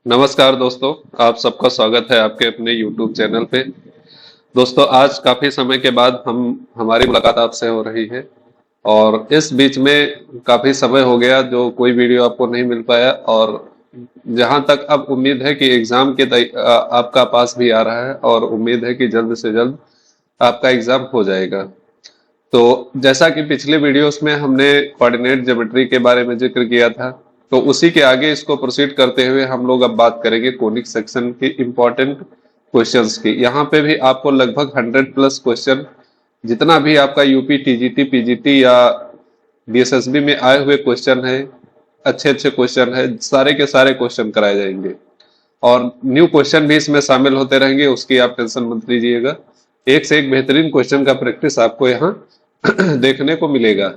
नमस्कार दोस्तों। आप सबका स्वागत है आपके अपने YouTube चैनल पे। दोस्तों, आज काफी समय के बाद हम हमारी मुलाकात आपसे हो रही है और इस बीच में काफी समय हो गया जो कोई वीडियो आपको नहीं मिल पाया। और जहां तक अब उम्मीद है कि एग्जाम के आपका पास भी आ रहा है और उम्मीद है कि जल्द से जल्द आपका एग्जाम हो जाएगा। तो जैसा कि पिछले वीडियोस में हमने कोऑर्डिनेट ज्योमेट्री के बारे में जिक्र किया था, तो उसी के आगे इसको प्रोसीड करते हुए हम लोग अब बात करेंगे कोनिक सेक्शन की इंपॉर्टेंट क्वेश्चंस की। यहाँ पे भी आपको लगभग 100+ क्वेश्चन, जितना भी आपका यूपी टीजीटी पीजीटी या बीएसएसबी में आए हुए क्वेश्चन है, अच्छे अच्छे क्वेश्चन है, सारे के सारे क्वेश्चन कराए जाएंगे और न्यू क्वेश्चन भी इसमें शामिल होते रहेंगे। उसकी आप टेंशन मत लीजिएगा। एक से एक बेहतरीन क्वेश्चन का प्रैक्टिस आपको यहाँ देखने को मिलेगा।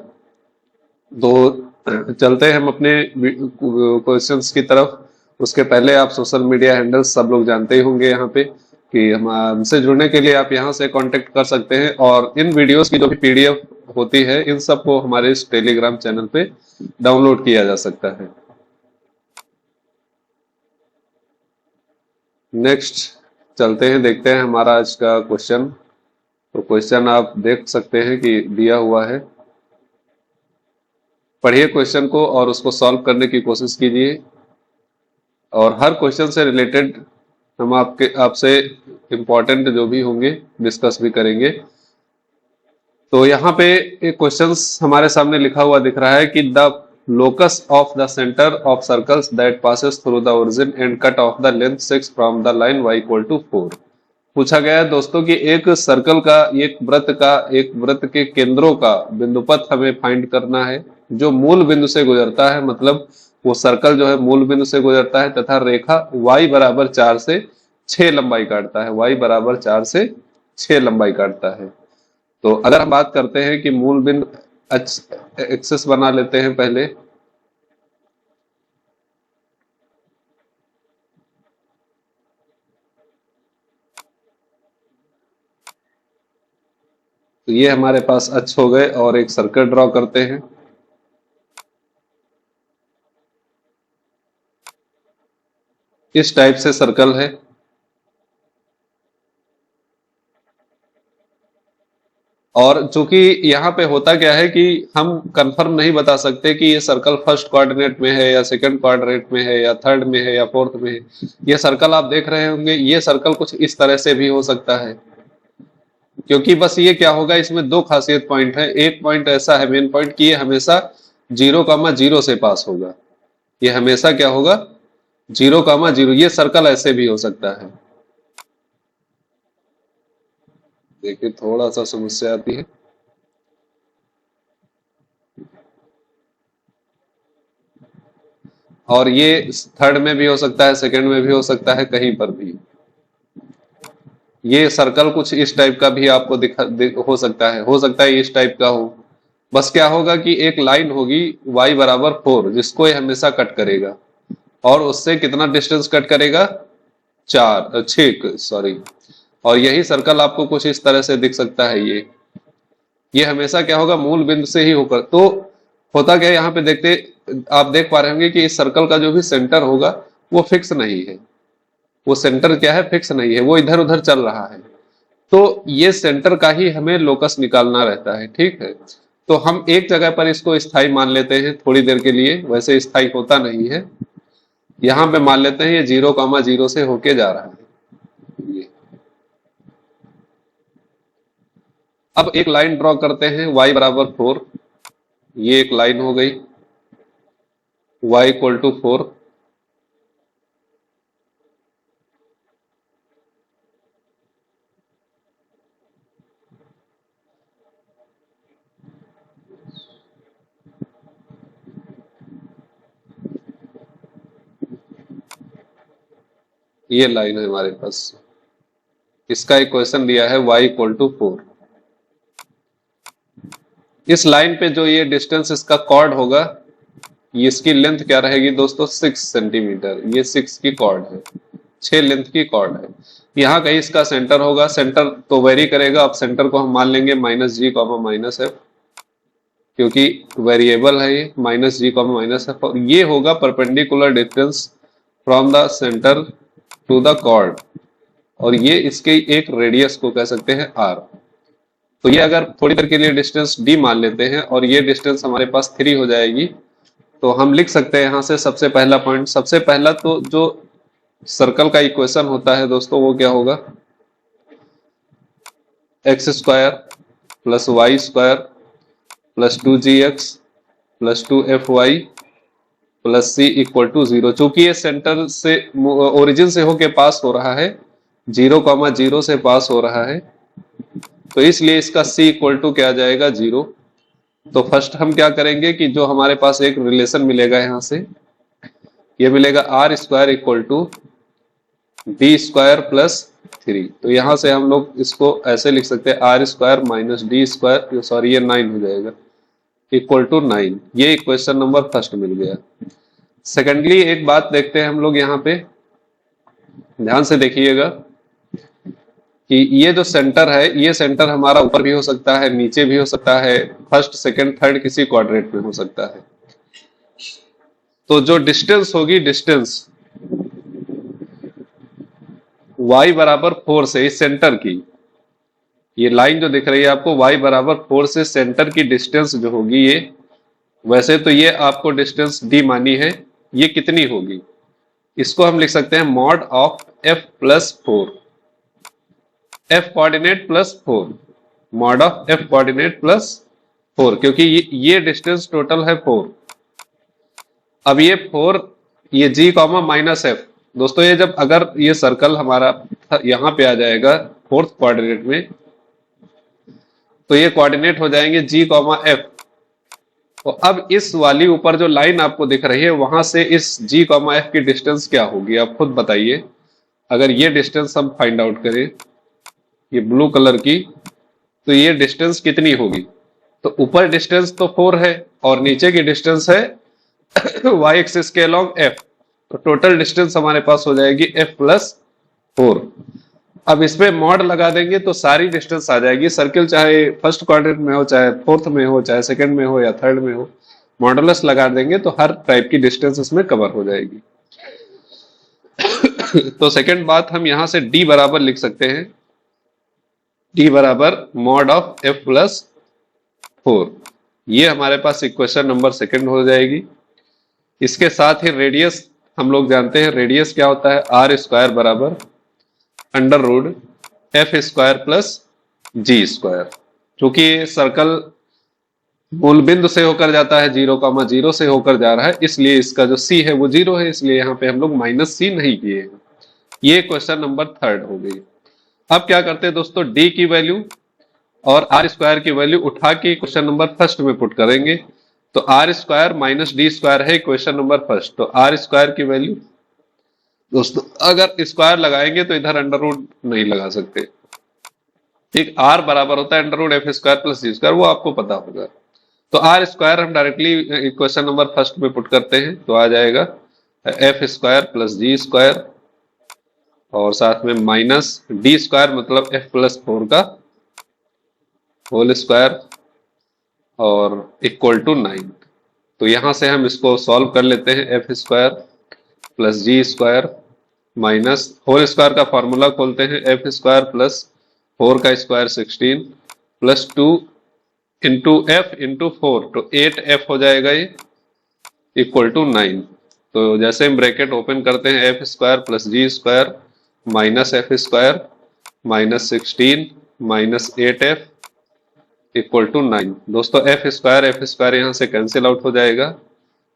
तो चलते हैं हम अपने क्वेश्चंस की तरफ। उसके पहले आप सोशल मीडिया हैंडल्स सब लोग जानते ही होंगे यहाँ पे कि हम हमसे जुड़ने के लिए आप यहाँ से कांटेक्ट कर सकते हैं और इन वीडियोस की जो भी पीडीएफ होती है इन सबको हमारे इस टेलीग्राम चैनल पे डाउनलोड किया जा सकता है। नेक्स्ट चलते हैं, देखते हैं हमारा आज का क्वेश्चन। तो क्वेश्चन आप देख सकते हैं कि दिया हुआ है। पढ़िए क्वेश्चन को और उसको सॉल्व करने की कोशिश कीजिए और हर क्वेश्चन से रिलेटेड हम आपसे इंपॉर्टेंट जो भी होंगे डिस्कस भी करेंगे। तो यहाँ पे एक क्वेश्चन हमारे सामने लिखा हुआ दिख रहा है कि the locus of the centre of circles that passes through the origin and cut of the length 6 from the line y equal to 4। पूछा गया है दोस्तों कि एक सर्कल का, एक वृत्त के केंद्रों का बिंदुपथ हमें फाइंड करना है जो मूल बिंदु से गुजरता है। मतलब वो सर्कल जो है मूल बिंदु से गुजरता है तथा रेखा y बराबर 4 से 6 लंबाई काटता है। y बराबर 4 से 6 लंबाई काटता है। तो अगर हम बात करते हैं कि मूल बिंदु एक्सेस बना लेते हैं पहले। तो ये हमारे पास अक्ष हो गए और एक सर्कल ड्रॉ करते हैं। इस टाइप से सर्कल है और चूंकि यहाँ पे होता क्या है कि हम कंफर्म नहीं बता सकते कि ये सर्कल फर्स्ट कोऑर्डिनेट में है या सेकंड कोऑर्डिनेट में है या थर्ड में है या फोर्थ में है। ये सर्कल आप देख रहे होंगे, ये सर्कल कुछ इस तरह से भी हो सकता है, क्योंकि बस ये क्या होगा, इसमें दो खासियत पॉइंट है। एक पॉइंट ऐसा है मेन पॉइंट कि ये हमेशा 0,0 से पास होगा। ये हमेशा क्या होगा, 0,0। ये सर्कल ऐसे भी हो सकता है। देखिए थोड़ा सा समस्या आती है। और ये थर्ड में भी हो सकता है, सेकंड में भी हो सकता है, कहीं पर भी। ये सर्कल कुछ इस टाइप का भी आपको हो सकता है इस टाइप का हो। बस क्या होगा कि एक लाइन होगी y बराबर 4 जिसको ये हमेशा कट करेगा और उससे कितना डिस्टेंस कट करेगा, 6 सॉरी। और यही सर्कल आपको कुछ इस तरह से दिख सकता है। ये हमेशा क्या होगा, मूल बिंदु से ही होकर। तो होता क्या है यहाँ पे देखते, आप देख पा रहे होंगे कि इस सर्कल का जो भी सेंटर होगा वो फिक्स नहीं है। वो सेंटर क्या है, फिक्स नहीं है, वो इधर उधर चल रहा है। तो ये सेंटर का ही हमें लोकस निकालना रहता है, ठीक है। तो हम एक जगह पर इसको स्थायी मान लेते हैं थोड़ी देर के लिए, वैसे स्थायी होता नहीं है। यहां पे मान लेते हैं ये 0,0 से होके जा रहा है। ये अब एक लाइन ड्रॉ करते हैं y बराबर 4। ये एक लाइन हो गई y इक्वल टू 4। ये लाइन है हमारे पास। इसका एक क्वेश्चन दिया है y इक्वल टू 4। इस लाइन पे जो ये डिस्टेंस इसका कॉर्ड होगा, ये इसकी लेंथ क्या रहेगी दोस्तों, 6 सेंटीमीटर। ये 6 की कॉर्ड है, 6 लेंथ की कॉर्ड है। यहाँ कहीं इसका सेंटर होगा। सेंटर तो वेरी करेगा। अब सेंटर को हम मान लेंगे -g, -f, क्योंकि वेरिएबल है ये, -g, -f। और ये होगा perpendicular distance from the centre to the chord, और ये इसके एक रेडियस को कह सकते हैं r। तो ये अगर थोड़ी देर के लिए डिस्टेंस d मान लेते हैं और ये डिस्टेंस हमारे पास 3 हो जाएगी, तो हम लिख सकते हैं यहां से सबसे पहला पॉइंट, सबसे पहला तो जो सर्कल का इक्वेशन होता है दोस्तों वो क्या होगा, x square plus Y square plus 2gx plus 2fy plus c equal to 0। चूंकि ये सेंटर से ओरिजिन से होके पास हो रहा है, 0,0 से पास हो रहा है, तो इसलिए इसका c इक्वल टू क्या आ जाएगा, 0। तो फर्स्ट हम क्या करेंगे कि जो हमारे पास एक रिलेशन मिलेगा यहां से, ये मिलेगा r square equal to d square plus 3। तो यहां से हम लोग इसको ऐसे लिख सकते हैं, r square minus D square, sorry ये 9 हो जाएगा, इक्वल टू 9। ये इक्वेशन नंबर फर्स्ट मिल गया। सेकेंडली एक बात देखते हैं हम लोग यहाँ पे, ध्यान से देखिएगा कि ये जो सेंटर है, ये सेंटर हमारा ऊपर भी हो सकता है, नीचे भी हो सकता है, फर्स्ट सेकंड थर्ड किसी क्वाड्रेंट में हो सकता है। तो जो डिस्टेंस होगी, डिस्टेंस y बराबर 4 से इस सेंटर की, ये लाइन जो दिख रही है आपको, y बराबर 4 से सेंटर की डिस्टेंस जो होगी, ये वैसे तो ये आपको डिस्टेंस d मानी है, ये कितनी होगी, इसको हम लिख सकते हैं mod of f plus 4, f coordinate plus 4, mod of f coordinate plus 4, क्योंकि ये डिस्टेंस टोटल है 4। अब ये 4, ये g कॉमा माइनस f, दोस्तों ये जब अगर ये सर्कल हमारा यहां पे आ जाएगा फोर्थ कोऑर्डिनेट में, तो ये कोऑर्डिनेट हो जाएंगे g कॉमा f। तो अब इस वाली ऊपर जो लाइन आपको दिख रही है, वहां से इस g कॉमा f की डिस्टेंस क्या होगी, आप खुद बताइए। अगर ये डिस्टेंस हम फाइंड आउट करें, ये ब्लू कलर की, तो ये डिस्टेंस कितनी होगी, तो ऊपर डिस्टेंस तो 4 है और नीचे की डिस्टेंस है y एक्सिस के अलोंग f, तो टोटल डिस्टेंस हमारे पास हो जाएगी f प्लस 4। अब इसमें मॉड लगा देंगे तो सारी डिस्टेंस आ जाएगी, सर्किल चाहे फर्स्ट क्वाड्रेंट में हो, चाहे फोर्थ में हो, चाहे सेकंड में हो या थर्ड में हो, मॉडुलस लगा देंगे तो हर टाइप की डिस्टेंस इसमें कवर हो जाएगी। तो सेकंड बात हम यहां से d बराबर लिख सकते हैं, d बराबर मॉड ऑफ f प्लस 4। ये हमारे पास इक्वेशन नंबर सेकंड हो जाएगी। इसके साथ ही रेडियस हम लोग जानते हैं, रेडियस क्या होता है, आर स्क्वायर बराबर under root F square plus जी स्क्वायर। चूंकि सर्कल मूल बिंदु से होकर जाता है, 0,0 से होकर जा रहा है, इसलिए इसका जो सी है वो 0 है, इसलिए यहाँ पे हम लोग माइनस सी नहीं किए हैं। ये क्वेश्चन नंबर थर्ड हो गई। अब क्या करते हैं दोस्तों, डी की वैल्यू और आर स्क्वायर की वैल्यू उठा के क्वेश्चन नंबर फर्स्ट में पुट करेंगे। तो are square minus D square है क्वेश्चन नंबर फर्स्ट, तो आर स्क्वायर की वैल्यू दोस्तों अगर स्क्वायर लगाएंगे तो इधर अंडर रूट नहीं लगा सकते, ठीक, आर बराबर होता है under root F square plus जी स्क्वायर, वो आपको पता होगा। तो आर स्क्वायर हम डायरेक्टली क्वेश्चन नंबर फर्स्ट में पुट करते हैं, तो आ जाएगा एफ स्क्वायर प्लस जी स्क्वायर और साथ में माइनस डी स्क्वायर मतलब एफ प्लस 4 का होल स्क्वायर और इक्वल टू 9। तो यहां से हम इसको सॉल्व कर लेते हैं, एफ स्क्वायर प्लस जी स्क्वायर माइनस होल स्क्वायर का फॉर्मूला खोलते हैं, एफ स्क्वायर प्लस 4 का square 16 plus 2 into F into 4, तो 8f हो जाएगा ये, इक्वल टू 9। तो जैसे हम ब्रैकेट ओपन करते हैं, f square plus ji square minus f square minus 16 minus 8f equal to 9। दोस्तों एफ स्क्वायर यहां से कैंसिल आउट हो जाएगा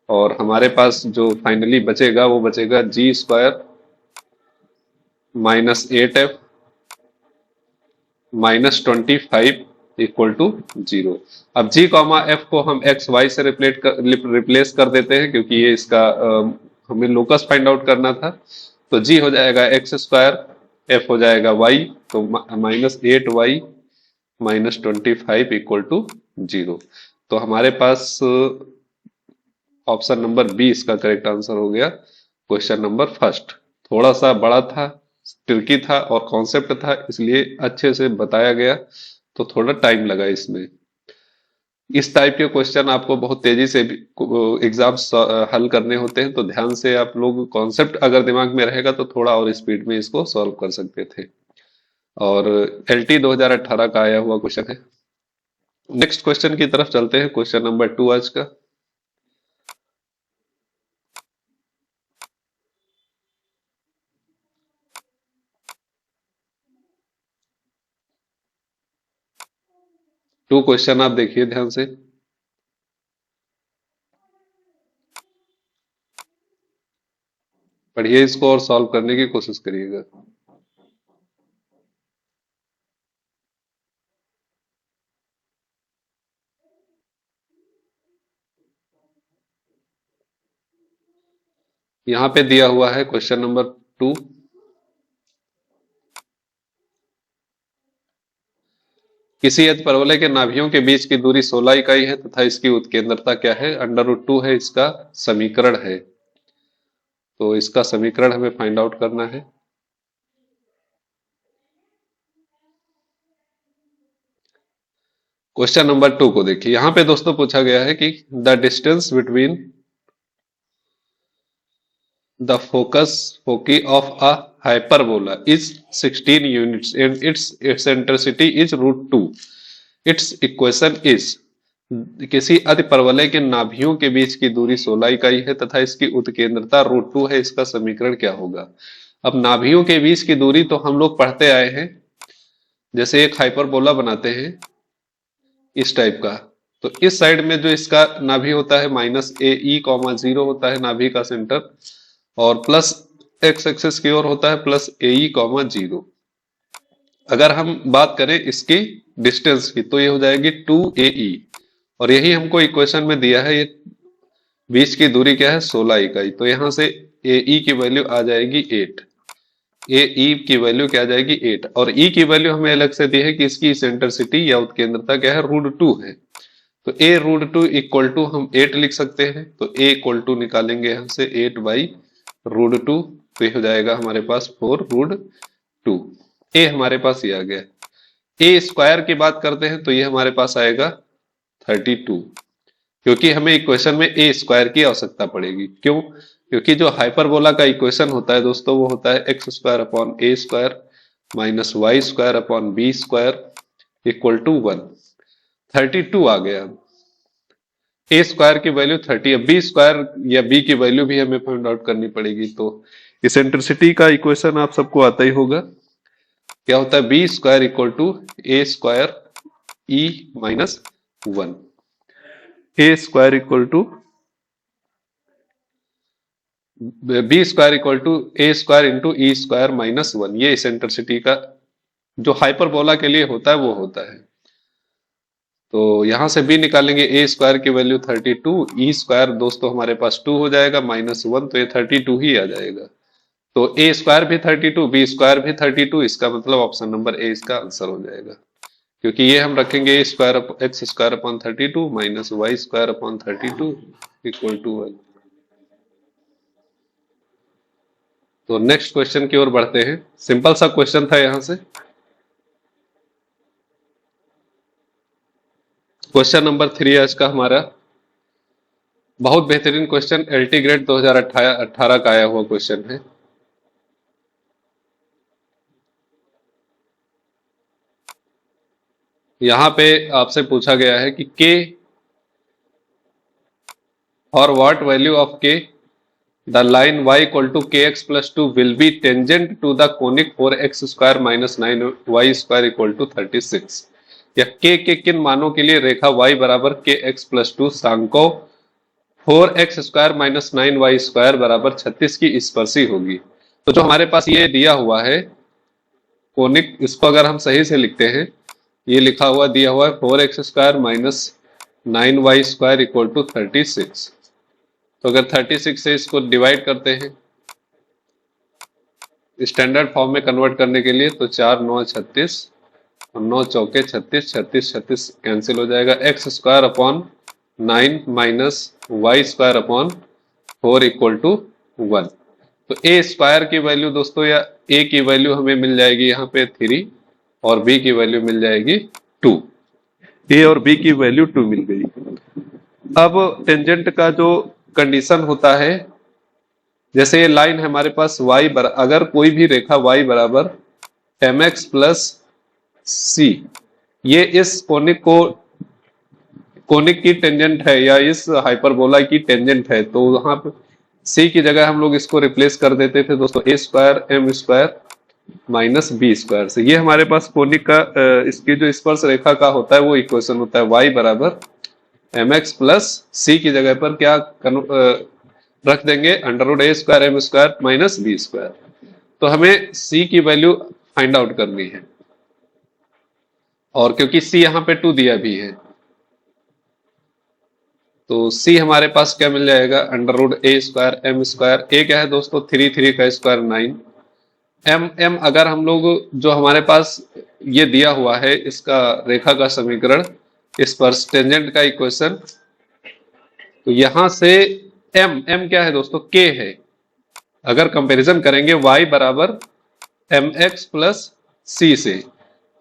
और हमारे पास जो फाइनली बचेगा वो बचेगा G square minus 8f minus 25 equal to 0। अब g कॉमा एफ को हम एक्स वाई से रिप्लेस कर देते हैं, क्योंकि ये इसका हमें लोकस फाइंड आउट करना था। तो g हो जाएगा एक्स स्क्वायर, f हो जाएगा y, तो minus 8y minus 25 equal to 0। तो हमारे पास ऑप्शन नंबर बी इसका करेक्ट आंसर हो गया क्वेश्चन नंबर फर्स्ट। थोड़ा सा बड़ा था, ट्रिकी था और कॉन्सेप्ट था, इसलिए अच्छे से बताया गया, तो थोड़ा टाइम लगा इसमें। इस टाइप के क्वेश्चन आपको बहुत तेजी से एग्जाम्स हल करने होते हैं, तो ध्यान से आप लोग कॉन्सेप्ट अगर दिमाग में रहेगा तो थोड़ा और स्पीड में इसको सॉल्व कर सकते थे। और एलटी 2018 का आया हुआ क्वेश्चन है। नेक्स्ट क्वेश्चन की तरफ चलते हैं, क्वेश्चन नंबर 2 आज का। टू क्वेश्चन आप देखिए ध्यान से। पढ़िए इसको और सॉल्व करने की कोशिश करिएगा। यहां पे दिया हुआ है क्वेश्चन नंबर 2। किसी यदि परवलय के नाभियों के बीच की दूरी 16 इकाई है तथा इसकी उत्केंद्रता क्या है, √2 है इसका समीकरण है। तो इसका समीकरण हमें फाइंड आउट करना है। क्वेश्चन नंबर 2 को देखिए, यहां पे दोस्तों पूछा गया है कि the distance between the foci of a hyperbola is 16 units and its eccentricity is √2. Its equation is, किसी अतिपरवलय के नाभियों के बीच की दूरी 16 इकाई है तथा इसकी उत्केंद्रता √2 है, इसका समीकरण क्या होगा। अब नाभियों के बीच की दूरी तो हम लोग पढ़ते आए हैं, जैसे एक हाइपरबोला बनाते हैं इस टाइप का, तो इस साइड में जो इसका नाभि होता है -AE, 0 होता है नाभि का सेंटर, और प्लस एक्स एक्सिस की ओर होता है +AE, 0। अगर हम बात करें इसकी डिस्टेंस की तो ये हो जाएगी 2AE, और यही हमको इक्वेशन में दिया है, ये बीच की दूरी क्या है 16 इकाई। तो यहां से AE की वैल्यू आ जाएगी 8। AE की वैल्यू क्या आ जाएगी 8, और E की वैल्यू हमें अलग से दी है कि इसकी सेंट्रिसिटी या उत्केंद्रता क्या है √2 है। तो A√2 इक्वल टू हम 8 लिख सकते हैं, तो A इक्वल टू निकालेंगे यहां से 8/√2, तो ये हो जाएगा हमारे पास 4√2। ए हमारे पास ये आ गया। ए स्क्वायर की बात करते हैं तो ये हमारे पास आएगा 32, क्योंकि हमें इक्वेशन में ए स्क्वायर की आवश्यकता पड़ेगी। क्यों? क्योंकि जो हाइपरबोला का इक्वेशन होता है दोस्तों, वो होता है x² / a² - y² / b² = 1। 32 आ गया। ए स्क्वायर की वैल्यू 30 है, बी स्क्वायर या बी की वैल्यू भी हमें फाइंड आउट करनी पड़ेगी। तो इसेंट्रिसिटी का इक्वेशन आप सबको आता ही होगा, क्या होता है b square equal to A² E - 1। A square equal to b square equal to A² into E² - 1। ये इसेंट्रिसिटी का जो हाइपरबोला के लिए होता है वो होता है। तो यहां से बी निकालेंगे, ए स्क्वायर की वैल्यू 32, ई स्क्वायर दोस्तों हमारे पास 2 हो जाएगा -1, तो ये 32 ही आ जाएगा। तो ए स्क्वायर भी 32, बी स्क्वायर भी 32, इसका मतलब ऑप्शन नंबर ए इसका आंसर हो जाएगा, क्योंकि ये हम रखेंगे x² / 32 - y² / 32 = 1। तो नेक्स्ट क्वेश्चन की ओर बढ़ते हैं। सिंपल सा क्वेश्चन था यहां से। क्वेश्चन नंबर 3 आज का हमारा बहुत बेहतरीन क्वेश्चन, एलटी ग्रेड 2018 का आया हुआ क्वेश्चन है। यहां पे आपसे पूछा गया है कि k और what value of k the line y = kx + 2 will be tangent to the conic 4x² - 9y² = 36। या k के किन मानों के लिए रेखा y बराबर kx + 2 सांको 4x² - 9y² = 36 की स्पर्शी होगी। तो जो हमारे पास ये दिया हुआ है कोनिक, इसको अगर हम सही से लिखते हैं, ये लिखा हुआ दिया हुआ है 4x² - 9y² = 36। तो अगर 36 से इसको डिवाइड करते हैं स्टैंडर्ड फॉर्म में कन्वर्ट करने के लिए, तो 4 9 36 और 9 चौके 36, 36 36 कैंसिल हो जाएगा। x² / 9 - y² / 4 = 1। तो ए स्क्वायर की वैल्यू दोस्तों, या ए की वैल्यू हमें मिल जाएगी यहाँ पे 3 और बी की वैल्यू मिल जाएगी 2। ए और बी की वैल्यू 2 मिल गई। अब टेंजेंट का जो कंडीशन होता है, जैसे ये लाइन है हमारे पास अगर कोई भी रेखा y बराबर mx प्लस सी, ये इस कोनिक की टेंजेंट है या इस हाइपरबोला की टेंजेंट है, तो वहां पे सी की जगह हम लोग इसको रिप्लेस कर देते थे दोस्तों A square M square minus B square से। ये हमारे पास कोनिक का इसकी जो स्पर्श रेखा का होता है वो इक्वेशन होता है y बराबर एम एक्स प्लस सी की जगह पर क्या रख देंगे under root A square M square minus B square. तो हमें सी की वैल्यू फाइंड आउट करनी है, और क्योंकि सी यहां पे 2 दिया भी है, तो सी हमारे पास क्या मिल जाएगा under root A square M square. ए क्या है दोस्तों 3 का स्क्वायर 9, एम अगर हम लोग जो हमारे पास ये दिया हुआ है इसका रेखा का समीकरण, इस पर टेंजेंट का इक्वेशन, तो यहां से एम क्या है दोस्तों के है। अगर कंपैरिजन करेंगे y बराबर एम एक्स प्लस सी से,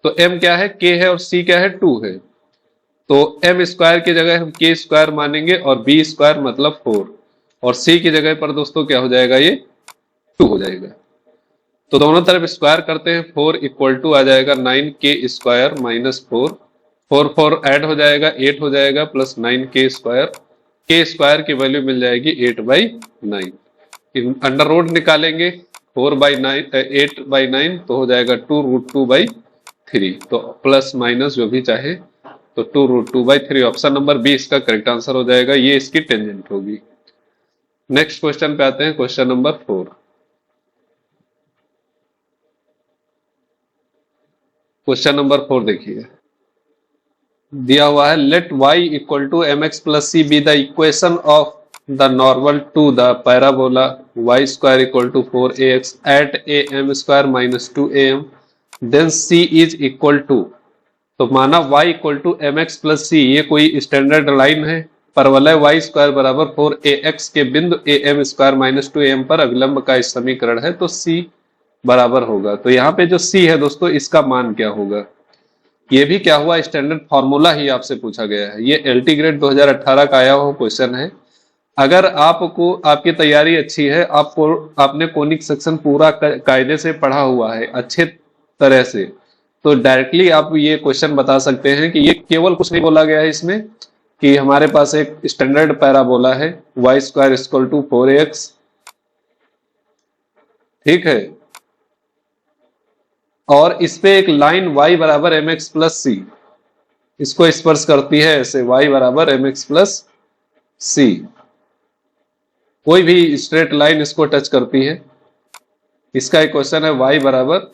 तो m क्या है के है और c क्या है 2 है, तो m स्क्वायर की जगह हम के स्क्वायर मानेंगे और b स्क्वायर मतलब 4, और c की जगह पर दोस्तों क्या हो जाएगा ये 2 हो जाएगा। तो दोनों तरफ स्क्वायर करते हैं, 4 इक्वल टू आ जाएगा 9 के स्क्वायर माइनस 4, 4 ऐड हो जाएगा 8 हो जाएगा प्लस 9 के स्क्वायर की वैल्यू मिल जाएगी 8/9। अंडर रूट निकालेंगे 8/9 तो हो जाएगा 2√2/3, तो प्लस माइनस जो भी चाहे, तो 2√2/3 ऑप्शन नंबर बी इसका करेक्ट आंसर हो जाएगा, ये इसकी टेंजेंट होगी। नेक्स्ट क्वेश्चन पे आते हैं, क्वेश्चन नंबर 4। क्वेश्चन नंबर 4 देखिए, दिया हुआ है let y equal to M x plus C be the equation of the normal to the parabola y square equal to 4ax at A M square minus 2am then c is equal to. तो माना y equal to M x plus C, ये कोई standard line है, परवलय y square बराबर 4ax के बिंदु ए M square minus 2am पर अभिलंब का समीकरण है, तो c बराबर होगा। तो यहाँ पे जो c है दोस्तों इसका मान क्या होगा, ये भी क्या हुआ स्टैंडर्ड फॉर्मूला ही आपसे पूछा गया है, ये एलटी ग्रेड 2018 का आया हुआ क्वेश्चन है। अगर आपको आपकी तैयारी अच्छी है, आपने कोनिक सेक्शन पूरा कायदे से पढ़ा हुआ है अच्छे तरह से, तो डायरेक्टली आप ये क्वेश्चन बता सकते हैं कि ये केवल कुछ नहीं बोला गया है इसमें कि हमारे पास एक स्टैंडर्ड पैराबोला है y square equal to 4ax, ठीक है, और इस पे एक लाइन y बराबर एम एक्स प्लस सी इसको स्पर्श करती है, ऐसे y बराबर एम एक्स प्लस सी, कोई भी स्ट्रेट लाइन इसको टच करती है, इसका इक्वेशन है y बराबर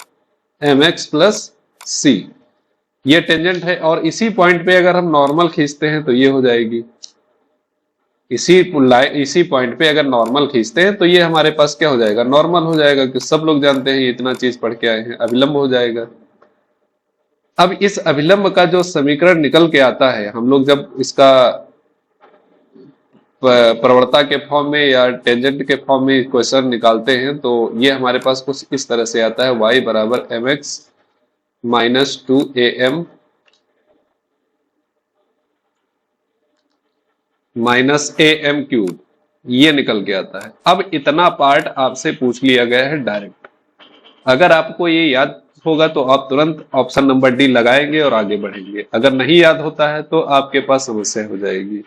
एम एक्स प्लस सी, ये टेंजेंट है। और इसी पॉइंट पे अगर हम नॉर्मल खींचते हैं तो ये हो जाएगी, इसी पॉइंट पे अगर नॉर्मल खींचते हैं तो ये हमारे पास क्या हो जाएगा नॉर्मल हो जाएगा, कि सब लोग जानते हैं इतना चीज पढ़ के आए हैं, अभिलंब हो जाएगा। अब इस अभिलंब का जो समीकरण निकल के आता है, हम लोग जब इसका प्रवणता के फॉर्म में या टेंजेंट के फॉर्म में क्वेश्चन निकालते हैं, तो ये हमारे पास कुछ इस तरह से आता है y बराबर m x minus 2am minus am cube, ये निकल के आता है। अब इतना पार्ट आपसे पूछ लिया गया है डायरेक्ट, अगर आपको ये याद होगा तो आप तुरंत ऑप्शन नंबर डी लगाएंगे और आगे बढ़ेंगे, अगर नहीं याद होता है तो आपके पास समस्या हो जाएगी।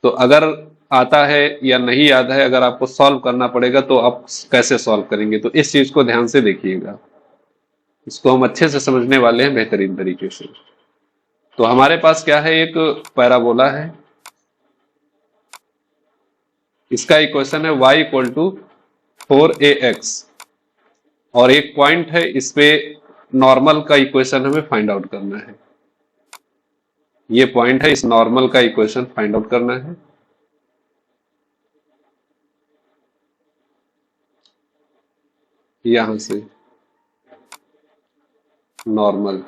तो अगर आता है या नहीं याद है, अगर आपको सॉल्व करना पड़ेगा तो आप कैसे सॉल्व करेंगे, तो इस चीज को ध्यान से देखिएगा, इसको हम अच्छे से समझने वाले हैं बेहतरीन तरीके से। तो हमारे पास क्या है, एक पैराबोला है, इसका इक्वेशन है y इक्वल टू 4ax, और एक पॉइंट है, इस पे नॉर्मल का इक्वेशन हमें फाइंड आउट करना है, ये पॉइंट है, इस नॉर्मल का इक्वेशन फाइंड आउट करना है। यहां से नॉर्मल,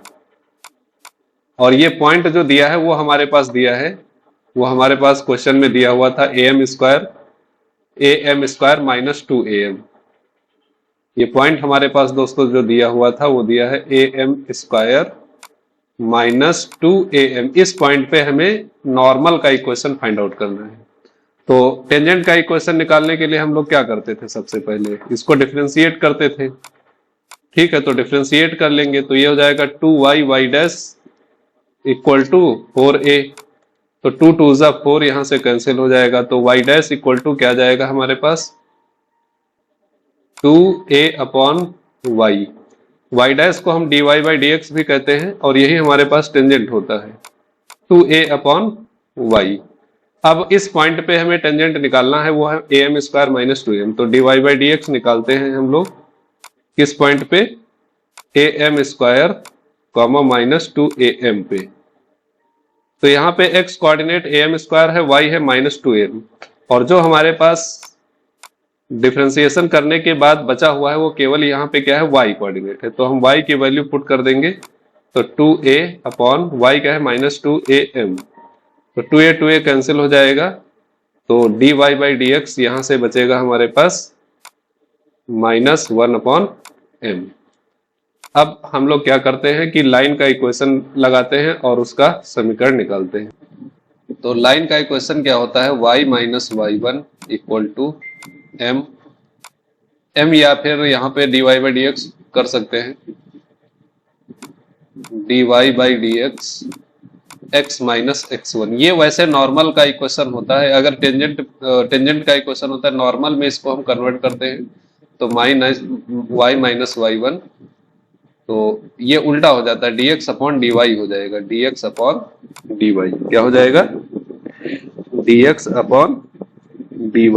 और ये पॉइंट जो दिया है वो हमारे पास दिया है, वो हमारे पास क्वेश्चन में दिया हुआ था am स्क्वायर माइनस 2am, ये पॉइंट हमारे पास दोस्तों जो दिया हुआ था वो दिया है am स्क्वायर -2am। इस पॉइंट पे हमें नॉर्मल का इक्वेशन फाइंड आउट करना है। तो टेंजेंट का इक्वेशन निकालने के लिए हम लोग क्या करते थे, सबसे पहले इसको डिफरेंशिएट करते थे। ठीक है, तो डिफरेंशिएट कर लेंगे तो ये हो जाएगा 2y y dash equal to 4a। तो 2 2 जा 4, यहां से कैंसिल हो जाएगा, तो y डैश इक्वल टू क्या जाएगा हमारे पास 2a upon y। y dash को हम dy बाई dx भी कहते हैं और यही हमारे पास टेंजेंट होता है 2a अपॉन y। अब इस पॉइंट पे हमें टेंजेंट निकालना है, वो है am स्क्वायर माइनस 2m। तो dy बाई dx निकालते हैं हम लोग किस पॉइंट पे, am square comma minus 2am पे। तो यहाँ पे x कोऑर्डिनेट am स्क्वायर है, y है -2m, और जो हमारे पास डिफरेंशिएशन करने के बाद बचा हुआ है वो केवल यहाँ पे क्या है, y कोऑर्डिनेट है। तो हम y की वैल्यू पुट कर देंगे, तो 2a अपॉन y क्या है -2am। तो 2a कैंसिल हो जाएगा, तो dy बाई dx यहां से बचेगा हमारे पास -1 अपॉन m। अब हम लोग क्या करते हैं कि लाइन का इक्वेशन लगाते हैं और उसका समीकरण निकालते हैं। तो लाइन का इक्वेशन क्या होता है, y minus y1 equal to m, या फिर यहाँ पे dy बाई dx कर सकते हैं, dy by dx x minus x1। ये वैसे नॉर्मल का इक्वेशन होता है। अगर टेंजेंट का इक्वेशन होता है नॉर्मल में, इसको हम कन्वर्ट करते हैं तो y माइनस y1, तो ये उल्टा हो जाता है, dx अपॉन dy हो जाएगा, dx अपॉन dy क्या हो जाएगा, dx अपॉन dy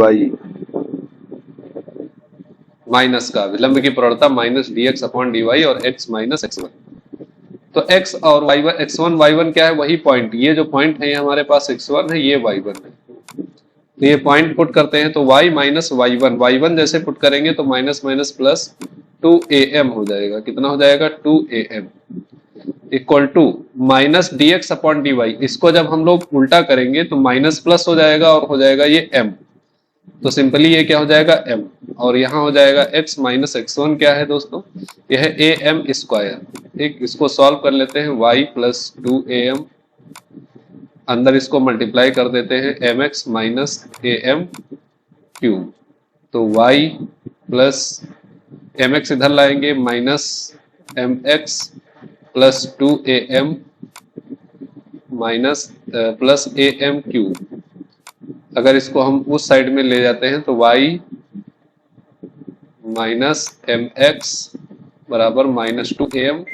माइनस का विलंब की प्रवणता माइनस dx अपॉन dy और x माइनस x1। तो x और y1, x1 y1 क्या है, वही पॉइंट, ये जो पॉइंट है ये हमारे पास x1 है, ये y1 है। तो ये पॉइंट पुट करते हैं तो y माइनस y1 जैसे पुट करेंगे तो माइनस माइनस प्लस 2am हो जाएगा। कितना हो जाएगा, 2am equal to minus dx upon dy। इसको जब हम लोग उल्टा करेंगे तो माइनस प्लस हो जाएगा और हो जाएगा ये m। तो सिंपली ये क्या हो जाएगा, m, और यहाँ हो जाएगा x माइनस x1 क्या है दोस्तों, यह है am स्क्वायर। ठीक, इसको सॉल्व कर लेते हैं, y प्लस 2am, अंदर इसको मल्टीप्लाई कर देते हैं mx माइनस am क्यूब। तो y प्लस mx इधर लाएंगे minus mx plus 2am minus plus am cube. अगर इसको हम उस साइड में ले जाते हैं तो y माइनस mx बराबर minus 2am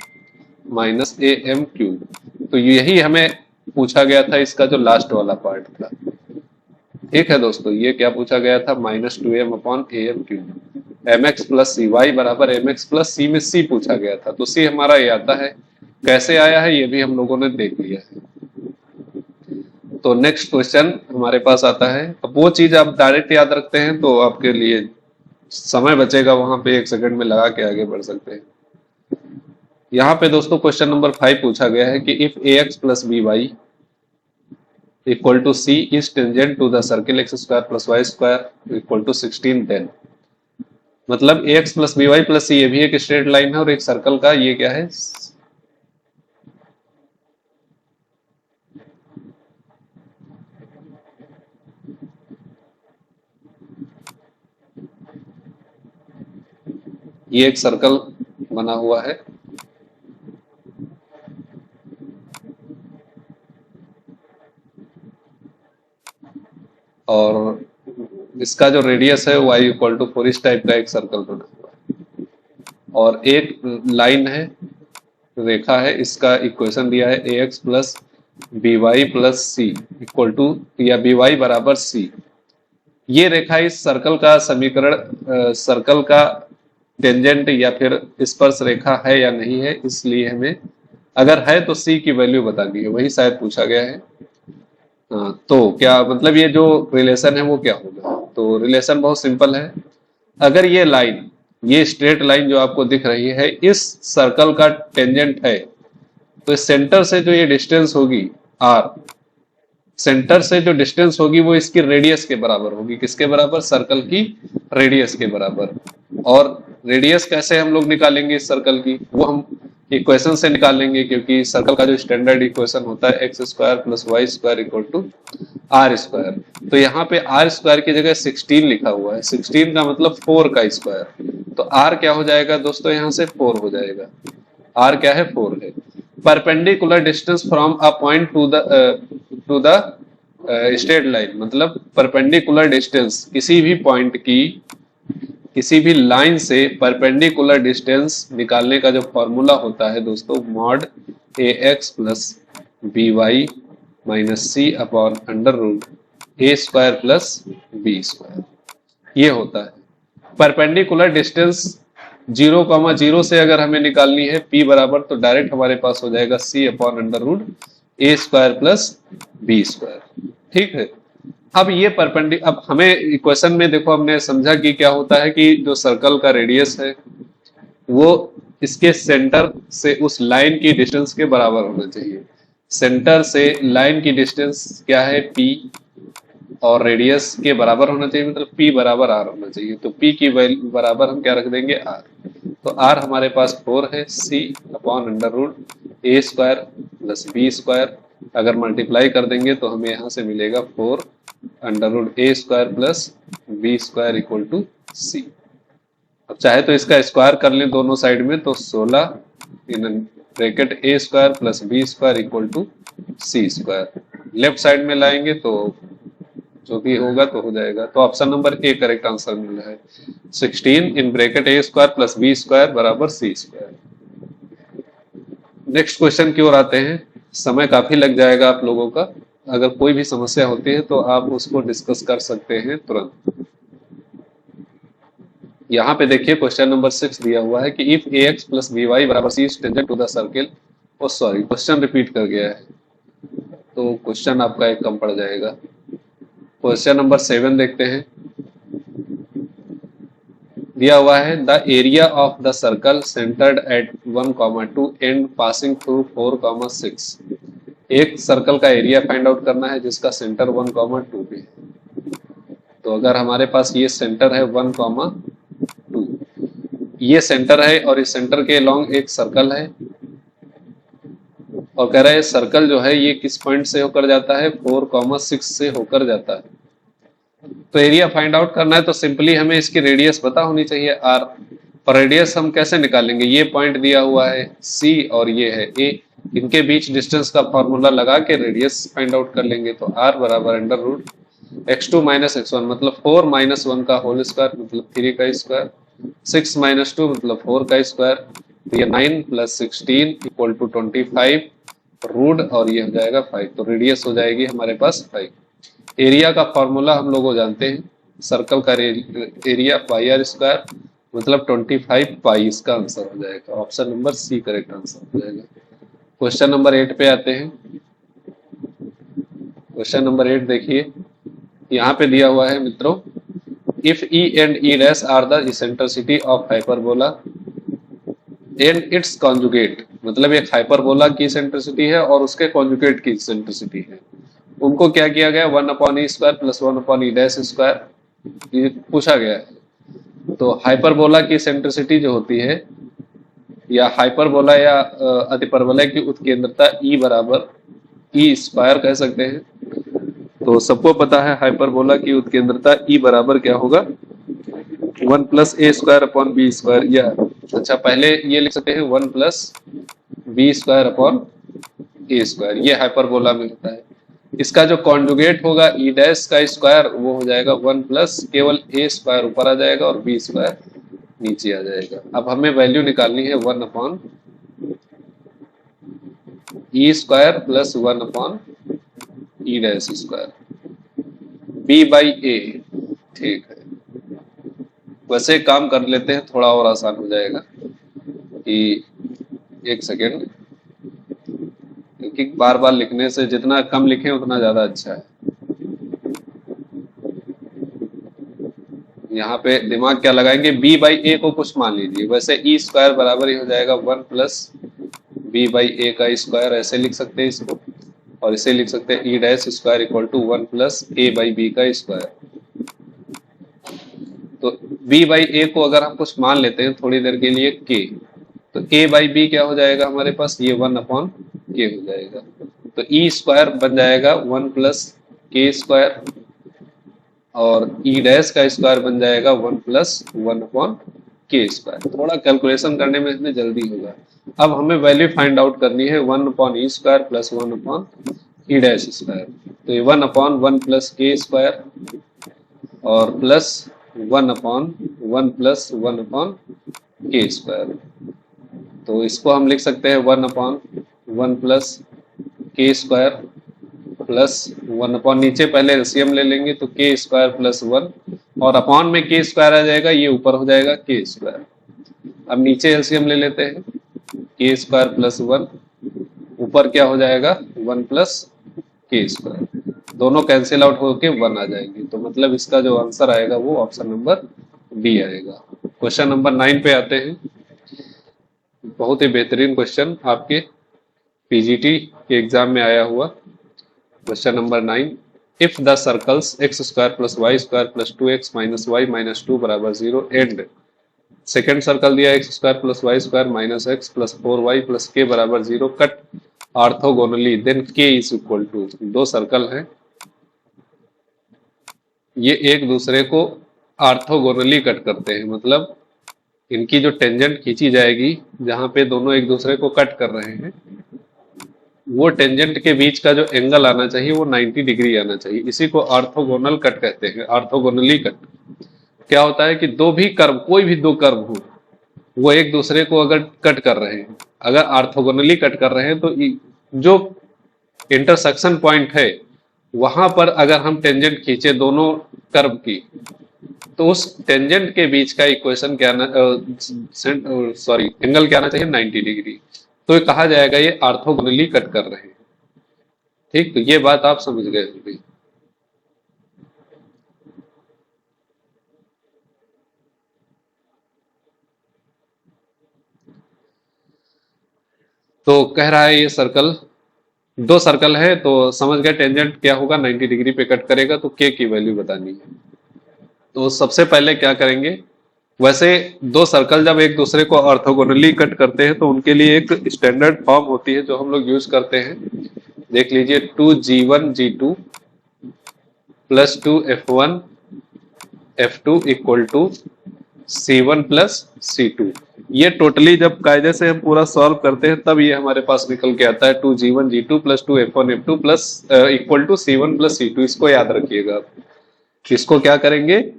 minus am cube. तो यही हमें पूछा गया था, इसका जो लास्ट वाला पार्ट था। ठीक है दोस्तों, ये क्या पूछा गया था, minus 2am upon am cube. mx plus सी, y बराबर mx प्लस सी में c पूछा गया था, तो c हमारा ये आता है। कैसे आया है ये भी हम लोगों ने देख लिया है। तो नेक्स्ट क्वेश्चन हमारे पास आता है। अब वो चीज आप डायरेक्ट याद रखते हैं तो आपके लिए समय बचेगा, वहां पे 1 सेकंड में लगा के आगे बढ़ सकते हैं। यहाँ पे दोस्तों क्वेश्चन नंबर 5 पूछा गया है कि if ax plus by equal to c is tangent to the circle x square plus y square equal to 16 10। मतलब ax plus by plus c, ये भी एक स्ट्रेट लाइन है और एक सर्कल का ये क्या है, ये एक सर्कल बना हुआ है और इसका जो रेडियस है y इक्वल टू 4, इस टाइप का एक सर्कल बना हुआ है और एक लाइन है, रेखा है, इसका इक्वेशन दिया है ax plus by plus c equal to, या by बराबर c। ये रेखा इस सर्कल का समीकरण, सर्कल का टेंजेंट या फिर स्पर्श रेखा है या नहीं है, इसलिए हमें अगर है तो c की वैल्यू बतानी है, वही शायद पूछा गया है। तो क्या मतलब ये जो रिलेशन है वो क्या होगा, तो रिलेशन बहुत सिंपल है। अगर ये लाइन, ये स्ट्रेट लाइन जो आपको दिख रही है इस सर्कल का टेंजेंट है, तो इस सेंटर से जो ये डिस्टेंस होगी r, सेंटर से जो डिस्टेंस होगी वो इसकी रेडियस के बराबर होगी। किसके बराबर, सर्कल की रेडियस के बराबर। और रेडियस कैसे हम लोग निकालेंगे इस सर्कल की, वो हम इक्वेशन से निकाल लेंगे, क्योंकि सर्कल का जो स्टैंडर्ड इक्वेशन होता है x square plus Y square equal to r square. तो यहाँ पे आर स्क्वायर की जगह 16 लिखा हुआ है, 16 का मतलब 4 का स्क्वायर। तो आर क्या हो जाएगा दोस्तों, यहाँ से 4 हो जाएगा। आर क्या है, 4 है। Perpendicular distance from a point two the straight line, मतलब परपेंडिकुलर डिस्टेंस किसी भी पॉइंट की किसी भी लाइन से परपेंडिकुलर डिस्टेंस निकालने का जो फॉर्मूला होता है दोस्तों, mod A X plus B Y minus C upon under root A square plus B square, ये होता है। परपेंडिकुलर डिस्टेंस 0,0 से अगर हमें निकालनी है p बराबर, तो डायरेक्ट हमारे पास हो जाएगा c upon under root A square plus B square. ठीक है। अब ये अब हमें इक्वेशन में देखो, हमने समझा कि क्या होता है कि जो सर्कल का रेडियस है वो इसके सेंटर से उस लाइन की डिस्टेंस के बराबर होना चाहिए। सेंटर से लाइन की डिस्टेंस क्या है, p, और रेडियस के बराबर होना चाहिए, मतलब p बराबर r होना चाहिए। तो p की वैल्यू बराबर हम क्या रख देंगे, r। तो r हमारे पास 4 है, c upon under root A square plus B square. अगर मल्टीप्लाई कर देंगे तो हमें यहाँ से मिलेगा 4 under root A square plus B square equal to C. अब चाहे तो इसका स्क्वायर कर लें दोनों साइड में, तो 16 in bracket A square plus B square equal to c square. Left side में लाएंगे तो जो भी होगा तो हो जाएगा। तो option number A correct answer मिल रहा है, 16 in bracket A square plus B square बराबर सी स्क्वायर। नेक्स्ट क्वेश्चन की ओर आते हैं। समय काफी लग जाएगा आप लोगों का, अगर कोई भी समस्या होती है तो आप उसको डिस्कस कर सकते हैं तुरंत। यहाँ पे देखिए क्वेश्चन नंबर 6 दिया हुआ है कि if A X plus B Y बराबर C is tangent to the circle. Oh sorry, question repeat कर गया है, तो क्वेश्चन आपका एक कम पड़ जाएगा। क्वेश्चन नंबर 7 देखते हैं। दिया हुआ है the area of the circle centred at 1,2 and passing through 4,6। एक सर्कल का एरिया फाइंड आउट करना है जिसका सेंटर 1,2 पे है। तो अगर हमारे पास ये सेंटर है 1,2, ये सेंटर है और इस सेंटर के अलोंग एक सर्कल है, और कह रहा है सर्कल जो है ये किस पॉइंट से होकर जाता है, 4,6 से होकर जाता है। तो एरिया फाइंड आउट करना है तो सिंपली हमें इसकी रेडियस पता होनी चाहिए r। और रेडियस हम कैसे निकालेंगे, ये पॉइंट दिया हुआ है c और ये है a, इनके बीच डिस्टेंस का फॉर्मूला लगा के रेडियस फाइंड आउट कर लेंगे। तो r बराबर under root x2 minus x1 मतलब 4 माइनस 1 का होल स्क्वायर मतलब 3 का स्क्वायर, 6 माइनस 2 मतलब 4 का स्क्वायर, तो ये 9 प्लस 16 इक्वल टू 25 रूट, और ये हो जाएगा 5। तो रेडियस हो जाएगी हमारे पास 5। एरिया का फॉर्मूला हम लोग जानते हैं, सर्कल का एरिया पाई आर स्क्वायर मतलब 25 पाई, इसका आंसर हो जाएगा। Option number c correct answer हो जाएगा। क्वेश्चन नंबर 8 पे आते हैं। क्वेश्चन नंबर 8 देखिए, यहाँ पे दिया हुआ है मित्रों, if e and e dash are the eccentricity of hyperbola and its conjugate, मतलब एक हाइपरबोला की इसेंट्रिसिटी है और उसके कॉन्जुगेट की इसेंट्रिसिटी है। उनको क्या किया गया, 1/e square plus 1/e dash square ये पूछा गया है। तो हाइपरबोला की सेंट्रिसिटी जो होती है, या हाइपरबोला या अतिपरवलय की उत्केंद्रता E बराबर ई स्क्वायर कह सकते हैं। तो सबको पता है हाइपरबोला की उत्केंद्रता E बराबर क्या होगा, 1 प्लस ए स्क्वायर अपॉन बी स्क्वायर, या अच्छा पहले ये लिख सकते हैं 1 प्लस बी स्क्वायर अपॉन ए स्क्वायर, ये हाइपरबोला में होता है। इसका जो कॉन्जुगेट होगा ई डैश का स्क्वायर, वो हो जाएगा 1 प्लस केवल ए स्क्वायर ऊपर आ जाएगा और बी स्क्वायर नीचे आ जाएगा। अब हमें वैल्यू निकालनी है 1 upon E square plus 1 upon E dash square, B by A. ठीक है, वैसे काम कर लेते हैं, थोड़ा और आसान हो जाएगा। कि एक सेकेंड, क्योंकि बार बार लिखने से जितना कम लिखें उतना ज्यादा अच्छा है। यहाँ पे दिमाग क्या लगाएंगे, b बाई ए को कुछ मान लीजिए, वैसे ई स्क्वायर बराबर ही हो जाएगा 1 प्लस बी बाई ए का स्क्वायर, ऐसे लिख सकते हैं इसको, और इसे लिख सकते हैं e dash square equal to 1 plus a by b का स्क्वायर। तो b बाई ए को अगर हम कुछ मान लेते हैं थोड़ी देर के लिए k, तो ए बाई बी क्या हो जाएगा हमारे पास, ये 1/k हो जाएगा। तो ई स्क्वायर बन जाएगा 1 + k² और ई डैश का स्क्वायर बन जाएगा 1 + 1/k²। थोड़ा कैलकुलेशन करने में इसमें जल्दी होगा। अब हमें वैल्यू फाइंड आउट करनी है 1/e² + 1/e²। तो ये 1/1 + k² और प्लस 1/1 + 1/k²। तो इसको हम लिख सकते हैं 1/1 + k² प्लस 1 नीचे पहले एलसीएम ले लेंगे तो k² + 1 और अपॉन में k² आ जाएगा, ये ऊपर हो जाएगा k²। अब नीचे एलसीएम ले लेते हैं, k² + 1 ऊपर क्या हो जाएगा 1 + k²। दोनों कैंसिल आउट होके 1 आ जाएंगे। तो मतलब इसका जो आंसर आएगा वो ऑप्शन नंबर बी आएगा। क्वेश्चन नंबर 9 पे आते हैं। बहुत ही बेहतरीन क्वेश्चन आपके पीजीटी के एग्जाम में आया हुआ question number 9। If the circles x² + y² + 2x - y - 2 = 0 and second circle दिया x² + y² - x + 4y + k = 0 cut orthogonally then k = दो सर्कल हैं, ये एक दूसरे को ऑर्थोगोनली कट करते हैं, मतलब इनकी जो टेंजेंट खींची जाएगी जहां पे दोनों एक दूसरे को कट कर रहे हैं, वो टेंजेंट के बीच का जो एंगल आना चाहिए वो 90 डिग्री आना चाहिए। इसी को ऑर्थोगोनल कट कहते हैं, ऑर्थोगोनली कट। क्या होता है कि दो भी कर्व, कोई भी दो कर्व हो, वो एक दूसरे को अगर कट कर रहे हैं, अगर ऑर्थोगोनली कट कर रहे हैं, तो जो इंटरसेक्शन पॉइंट है वहां पर अगर हम टेंजेंट खींचे दोनों कर्व की, तो उस टेंजेंट के बीच का इक्वेशन क्या सॉरी एंगल क्या आना चाहिए 90 डिग्री। तो ये कहा जाएगा ये ऑर्थोगोनली कट कर रहे हैं। ठीक, तो ये बात आप समझ गए होंगे। तो कह रहा है ये सर्कल, दो सर्कल है तो समझ गए टेंजेंट क्या होगा 90 डिग्री पे कट करेगा, तो के की वैल्यू बतानी है। तो सबसे पहले क्या करेंगे, वैसे दो सर्कल जब एक दूसरे को ऑर्थोगोनली कट करते हैं तो उनके लिए एक स्टैंडर्ड फॉर्म होती है जो हम लोग यूज करते हैं। देख लीजिए 2g1g2 + 2f1f2 = c1 + c2। ये टोटली जब कायदे से हम पूरा सॉल्व करते हैं तब ये हमारे पास निकल के आता है 2g1g2 + 2f1f2 = c1 + c2। इसको याद रखिएगा आप, इसको क्या करेंगे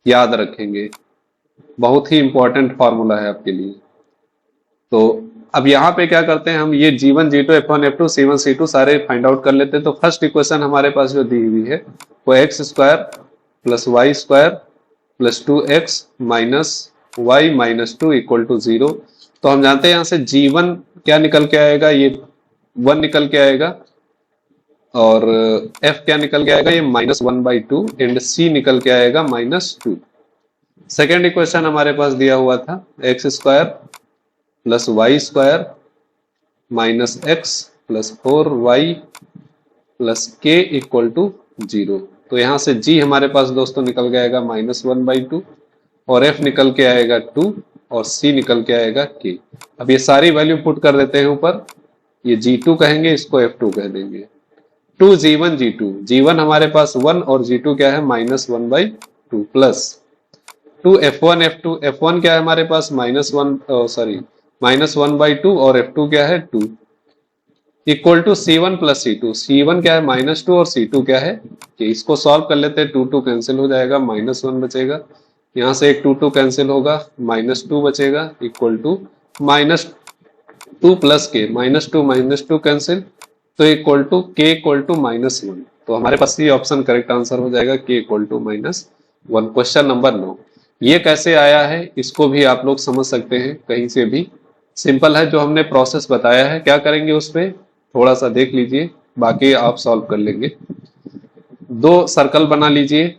याद रखेंगे, बहुत ही इंपॉर्टेंट फॉर्मूला है आपके लिए। तो अब यहाँ पे क्या करते हैं हम, ये g1 g2 f1 f2 c1 c2 सारे फाइंड आउट कर लेते हैं। तो फर्स्ट इक्वेशन हमारे पास जो दी हुई है वो x² + y² + 2x - y - 2 = 0। तो हम जानते हैं यहाँ से g1 क्या निकल के आएगा, ये 1 निकल के आएगा, और f क्या निकल के आएगा, ये -1/2 एंड c निकल के आएगा -2। सेकेंड इक्वेशन हमारे पास दिया हुआ था x² + y² - x + 4y + k = 0। तो यहां से g हमारे पास दोस्तों निकल के आएगा -1/2 और f निकल के आएगा 2 और c निकल के आएगा k। अब ये सारी वैल्यू पुट कर देते हैं ऊपर, ये g2 कहेंगे, इसको f2 कह देंगे। 2g1g2, g1 हमारे पास 1 और g2 क्या है -1/2 प्लस 2f1f2, f1 क्या है हमारे पास -1/2 और f2 क्या है 2 = c1 + c2। c1 क्या है -2 और c2 क्या है कि इसको सॉल्व कर लेते हैं, 2 2 कैंसिल हो जाएगा, -1 बचेगा, यहां से एक 2 2 कैंसिल होगा, -2 बचेगा = -2 + k, -2 - 2 कैंसिल, तो k = -1। तो हमारे पास ये ऑप्शन करेक्ट आंसर हो जाएगा k = -1। Question number 9। ये कैसे आया है इसको भी आप लोग समझ सकते हैं कहीं से भी, सिंपल है, जो हमने प्रोसेस बताया है। क्या करेंगे उस पे थोड़ा सा देख लीजिए, बाकी आप सॉल्व कर लेंगे। दो सर्कल बना लीजिए,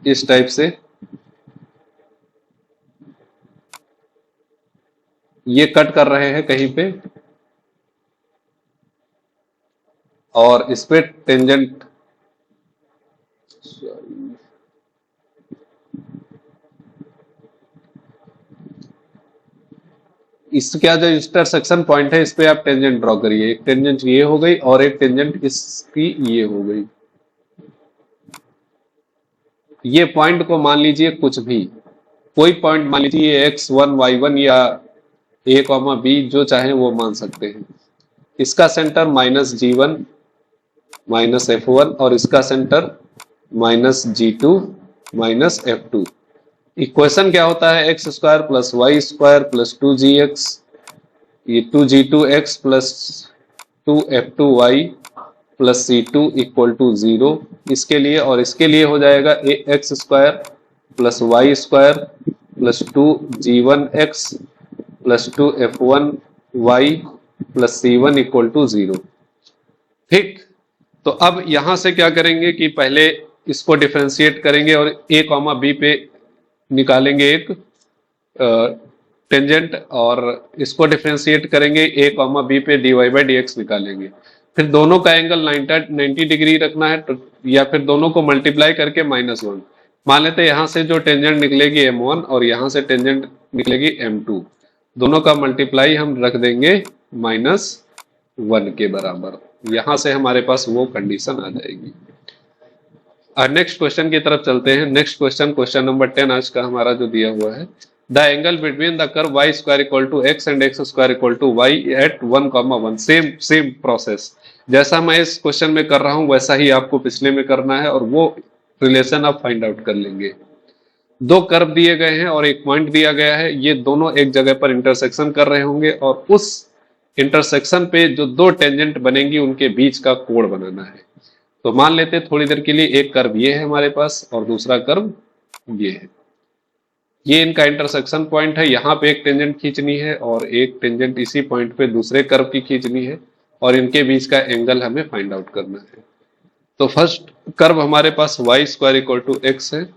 इस टाइप से, ये कट कर रहे हैं कहीं पे, और इस पे टेंजेंट, इसका जो इंटरसेक्शन पॉइंट है इस पे आप टेंजेंट ड्रॉ करिए। एक टेंजेंट ये हो गई और एक टेंजेंट इसकी ये हो गई। ये पॉइंट को मान लीजिए कुछ भी, कोई पॉइंट मान लीजिए x1 y1 या a कॉमा बी, जो चाहे वो मान सकते हैं। इसका सेंटर -g1 -f1 और इसका सेंटर -g2 -f2। इक्वेशन क्या होता है? X square plus Y square plus 2gx, ये 2g2x plus 2f2y plus c2 equal to 0 इसके लिए, और इसके लिए हो जाएगा x square plus Y square plus 2g1x plus 2f1y plus c1 equal to 0। ठीक, तो अब यहां से क्या करेंगे कि पहले इसको डिफरेंशिएट करेंगे और a कॉमा बी पे निकालेंगे एक टेंजेंट, और इसको डिफरेंशिएट करेंगे a कॉमा बी पे dy/dx निकालेंगे। फिर दोनों का एंगल 90 डिग्री रखना है, तो या फिर दोनों को मल्टीप्लाई करके -1 मान लेते हैं। यहां से जो टेंजेंट निकलेगी m1 और यहां से टेंजेंट निकलेगी m2, दोनों का मल्टीप्लाई हम रख देंगे -1 के बराबर। यहां से हमारे पास वो कंडीशन आ जाएगी। नेक्स्ट क्वेश्चन की तरफ चलते हैं। नेक्स्ट क्वेश्चन, क्वेश्चन नंबर 10 आज का हमारा जो दिया हुआ है, the angle between the curve y square equal to x and x square equal to y at 1,1। Same process जैसा मैं इस क्वेश्चन में कर रहा हूं वैसा ही आपको पिछले में करना है, और वो रिलेशन आप फाइंड आउट कर लेंगे। दो कर्व दिए गए हैं और एक पॉइंट दिया गया है, ये दोनों एक जगह पर इंटरसेक्शन कर रहे होंगे, और उस इंटरसेक्शन पे जो दो टेंजेंट बनेंगी उनके बीच का कोण बनाना है। तो मान लेते हैं थोड़ी देर के लिए एक कर्व ये है हमारे पास और दूसरा कर्व ये है। ये इनका इंटरसेक्शन पॉइंट है, यहाँ पे एक टेंजेंट खींचनी है और एक टेंजेंट इसी पॉइंट पे दूसरे कर्व की खींचनी है, और इनके बीच का एंगल हमें फाइंड आउट करना है। तो फर्स्ट कर्व हमारे पास y square equal to x है,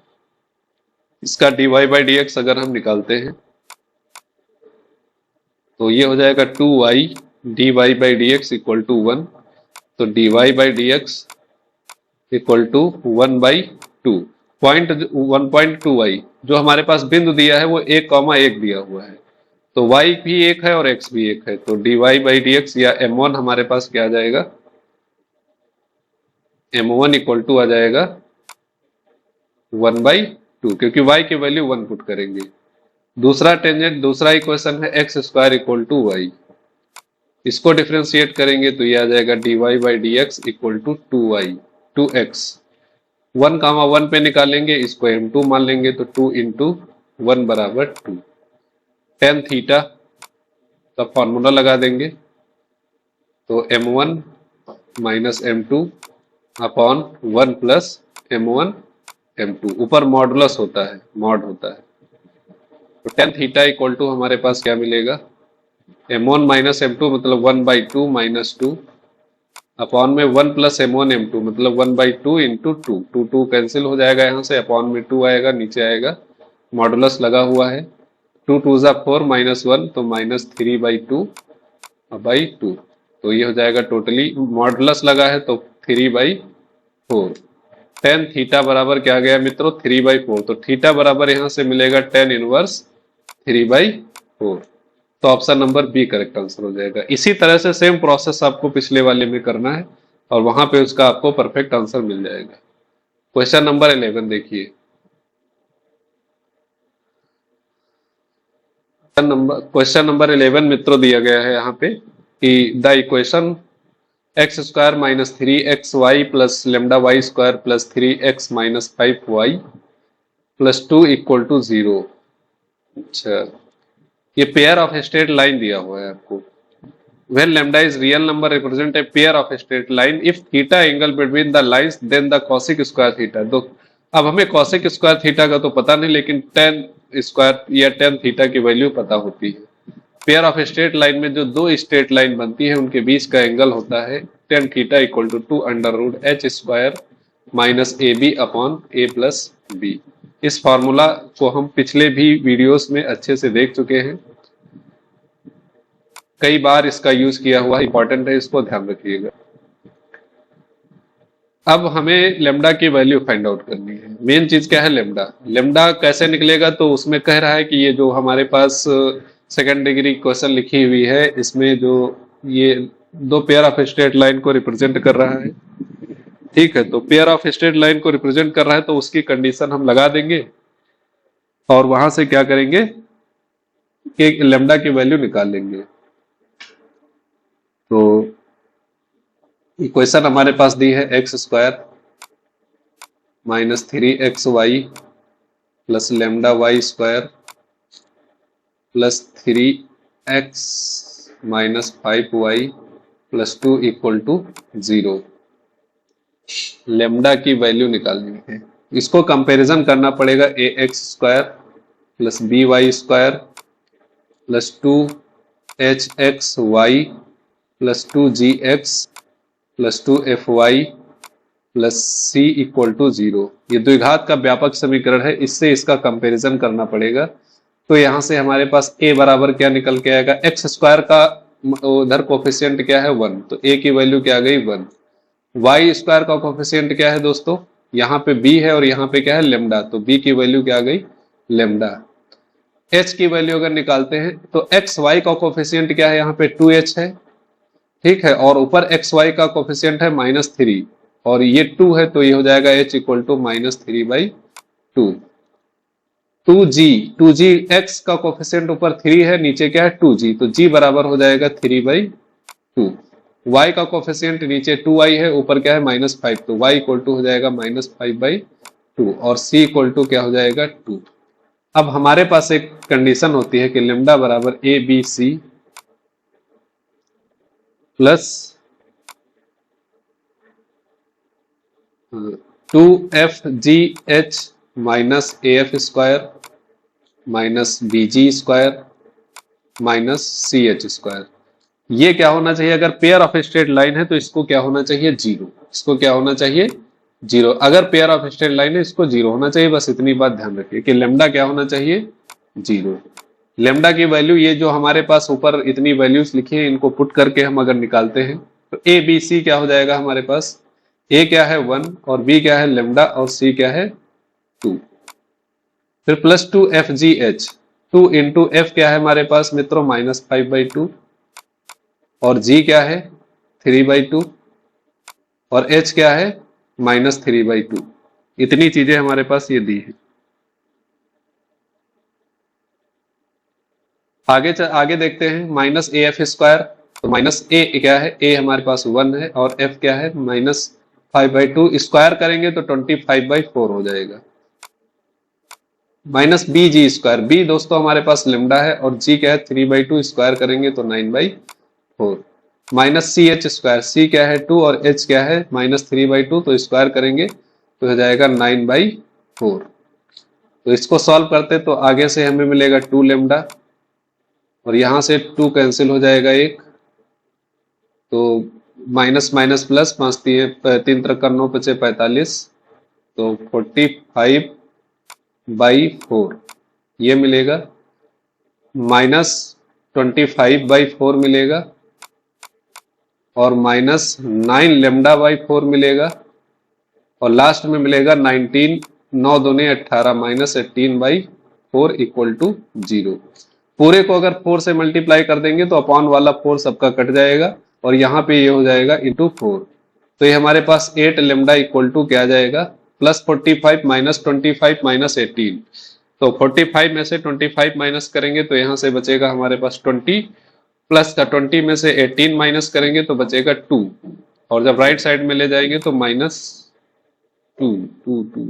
इसका dy/dx अगर हम निकालते हैं तो ये हो जाएगा 2y dy/dx इक्वल टू 1। तो dy/dx equal to 1/2। Point 1.2y जो हमारे पास बिंदु दिया है वो 1,1 दिया हुआ है, तो y भी एक है और x भी एक है, तो dy/dx या m1 हमारे पास क्या आ जाएगा? m1 इक्वल टू आ जाएगा 1/2, क्योंकि y की वैल्यू 1 पुट करेंगे। दूसरा टेंजेंट, दूसरा इक्वेशन है x square equal to y, इसको डिफरेंशिएट करेंगे तो ये आ जाएगा dy/dx इक्वल टू 2x। 1,1 पे निकालेंगे, इसको m2 मान लेंगे, तो 2 इंटू 1 बराबर 2। tan थीटा का फॉर्मूला लगा देंगे, तो m1 minus m2 upon 1 plus m1 m2, ऊपर मॉडुलस होता है, मॉड होता है। तो tan थीटा इक्वल टू हमारे पास क्या मिलेगा? m1 माइनस m2 मतलब 1/2 माइनस 2 अपॉन में 1 प्लस m1 m2 मतलब 1/2 इंटू 2 कैंसिल हो जाएगा यहाँ से, अपॉन में 2 आएगा, नीचे आएगा, मॉडुलस लगा हुआ है। 2 2 जा 4 -1 तो -3/2 तो ये हो जाएगा टोटली, मॉडुलस लगा है तो 3/4। tan थीटा बराबर क्या गया मित्रों? 3/4। तो थीटा बराबर यहाँ से मिलेगा tan इनवर्स 3/4। तो option number b correct answer हो जाएगा। इसी तरह से सेम प्रोसेस आपको पिछले वाले में करना है और वहां पे उसका आपको परफेक्ट आंसर मिल जाएगा। क्वेश्चन नंबर 11 देखिए। क्वेश्चन नंबर 11 मित्रों दिया गया है यहाँ पे कि the equation x square minus 3xy plus lambda y square plus 3x minus 5y plus 2 equal to 0। अच्छा, ये पेयर ऑफ स्ट्रेट लाइन दिया हुआ है आपको। When lambda is real number represent a pair of straight line if theta angle between the lines then the cosec square theta। तो अब हमें cosec square theta का तो पता नहीं, लेकिन tan स्क्वायर या tan थीटा की वैल्यू पता होती है। पेयर ऑफ स्ट्रेट लाइन में जो दो स्ट्रेट लाइन बनती है उनके बीच का एंगल होता है tan theta equal to 2 under root h square minus a b upon a plus b. इस फॉर्मूला को हम पिछले भी वीडियोस में अच्छे से देख चुके हैं, कई बार इसका यूज किया हुआ, इंपॉर्टेंट है, इसको ध्यान रखिएगा। अब हमें लेमडा की वैल्यू फाइंड आउट करनी है। मेन चीज क्या है, लेमडा। लेमडा कैसे निकलेगा, तो उसमें कह रहा है कि ये जो हमारे पास सेकंड डिग्री क्वेश्चन लिखी हुई है, इसमें जो ये दो पेयर ऑफ स्ट्रेट लाइन को रिप्रेजेंट कर रहा है, ठीक है। तो पेयर ऑफ स्ट्रेट लाइन को रिप्रेजेंट कर रहा है, तो उसकी कंडीशन हम लगा देंगे और वहां से क्या करेंगे कि लेमडा की वैल्यू निकाल लेंगे। तो इक्वेशन हमारे पास दी है x square -3xy plus lambda y square plus 3x -5y plus 2 equal to 0। Lambda की वैल्यू निकालनी है। इसको कंपैरिजन करना पड़ेगा a x square plus B y square plus 2hxy plus 2gx plus 2fy plus c equal to 0। ये द्विघात का व्यापक समीकरण है, इससे इसका कंपैरिजन करना पड़ेगा। तो यहां से हमारे पास a बराबर क्या निकल के आएगा, एक्स स्क्वायर का उधर कोफिशिएंट क्या है 1, तो a की वैल्यू क्या आ गई 1। वाई स्क्वायर का कोफिशिएंट क्या है दोस्तों, यहाँ पे b है और यहाँ पे क्या है लेमडा, तो b की वैल्यू क्या आ गई लेमडा। h की वैल्यू अगर निकालते हैं तो एक्स वाई का कोफिशिएंट क्या है, यहाँ पे 2h है, ठीक है, और ऊपर एक्स वाई का कोफिशिएंट है -3 और ये 2 है, तो ये हो जाएगा h equal to -3/2। 2g x का कोफिशिएंट ऊपर 3 है, नीचे क्या है 2g, तो g बराबर हो जाएगा 3/2। y का कोफिशिएंट नीचे 2y है, ऊपर क्या है -5, तो y इक्वल टू हो जाएगा -5/2 और c इक्वल टू क्या हो जाएगा 2। अब हमारे पास एक कंडीशन होती है कि लेमडा बराबर a b c plus 2fgh minus AF square minus BG square minus CH square. ये क्या होना चाहिए, अगर पेयर ऑफ स्ट्रेट लाइन है तो इसको क्या होना चाहिए 0, इसको क्या होना चाहिए 0। अगर पेयर ऑफ स्ट्रेट लाइन है इसको 0 होना चाहिए, बस इतनी बात ध्यान रखिए कि लेमडा क्या होना चाहिए 0। लेमडा की वैल्यू ये जो हमारे पास ऊपर इतनी वैल्यूज लिखी है, इनको पुट करके हम अगर निकालते हैं तो ए बी सी क्या हो जाएगा हमारे पास, ए क्या है 1 और बी क्या है लेमडा और सी क्या है 2। फिर प्लस 2fgh, 2 इंटू एफ क्या है हमारे पास मित्रों -5/2 और g क्या है 3/2 और h क्या है -3/2। इतनी चीजें हमारे पास ये दी है। आगे देखते हैं -AF स्क्वायर, तो माइनस ए क्या है, ए हमारे पास 1 है और f क्या है -5/2, स्क्वायर करेंगे तो 25/4 हो जाएगा। -BG स्क्वायर, बी दोस्तों हमारे पास लेमडा है और g क्या है 3/2, स्क्वायर करेंगे तो 9/4। -CH स्क्वायर, c क्या है 2 और h क्या है -3/2, तो स्क्वायर करेंगे तो हो जाएगा 9/4। तो इसको सॉल्व करते तो आगे से हमें मिलेगा 2 लेमडा और यहां से 2 कैंसिल हो जाएगा एक, तो माइनस माइनस प्लस 5 3 3 9 5 45, तो 45/4 ये मिलेगा, -25/4 मिलेगा और -9 लेमडा/4 मिलेगा और लास्ट में मिलेगा 19, 9 दूनी 18 -18/4 इक्वल टू 0। पूरे को अगर 4 से मल्टीप्लाई कर देंगे तो अपॉन वाला 4 सबका कट जाएगा और यहाँ पे ये हो जाएगा इंटू 4। तो ये हमारे पास 8 लेमडा इक्वल टू क्या आ जाएगा, +45 -25 -18। तो 45 में से 25 माइनस करेंगे तो यहाँ से बचेगा हमारे पास 20, प्लस का 20 में से 18 माइनस करेंगे तो बचेगा 2 और जब राइट साइड में ले जाएंगे तो -2 2 2 2।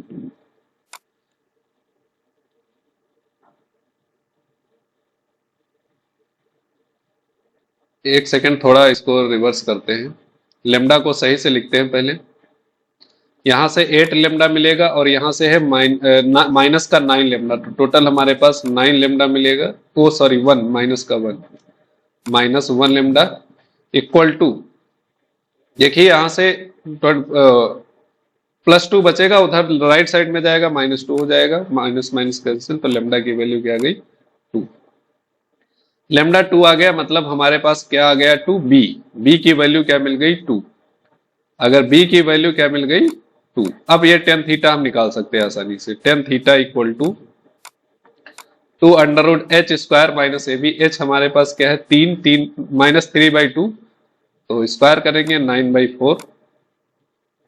एक सेकंड थोड़ा इसको रिवर्स करते हैं, लेमडा को सही से लिखते हैं पहले। यहां से 8 लेमडा मिलेगा और यहां से है माइनस का 9 लेमडा, तो टोटल हमारे पास 9 लेमडा मिलेगा। ओ सॉरी 1 माइनस का 1 -1 लेमडा इक्वल टू, देखिए यहां से +2 बचेगा, उधर राइट साइड में जाएगा -2 हो जाएगा, माइनस माइनस कैंसिल, तो लेमडा की वैल्यू क्या आ गई 2। लेमडा 2 आ गया, मतलब हमारे पास क्या आ गया 2, बी की वैल्यू क्या मिल गई 2। अगर बी की वैल्यू क्या मिल गई 2। अब ये टेन थीटा हम निकाल सकते हैं आसानी से। Tan theta equal to 2√h² minus a b. H हमारे पास क्या है 3, 3 माइनस 3/2, तो स्क्वायर करेंगे 9/4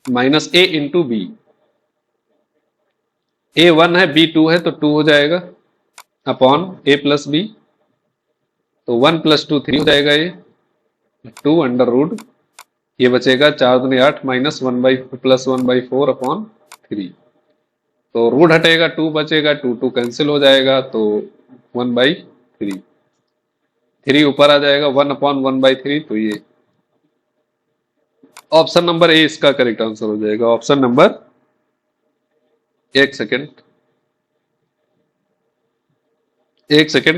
माइनस ए इंटू बी। ए 1 है बी 2 है तो 2 हो जाएगा अपॉन ए प्लस बी, तो 1 + 2 3 हो जाएगा। ये 2 ये बचेगा 4 दूनी 8 माइनस 1/4 अपॉन 3, तो रूट हटेगा 2 बचेगा, 2 2 कैंसिल हो जाएगा, तो 1/3। 3 ऊपर आ जाएगा 1/1/3, तो ये ऑप्शन नंबर ए इसका करेक्ट आंसर हो जाएगा। ऑप्शन नंबर, एक सेकेंड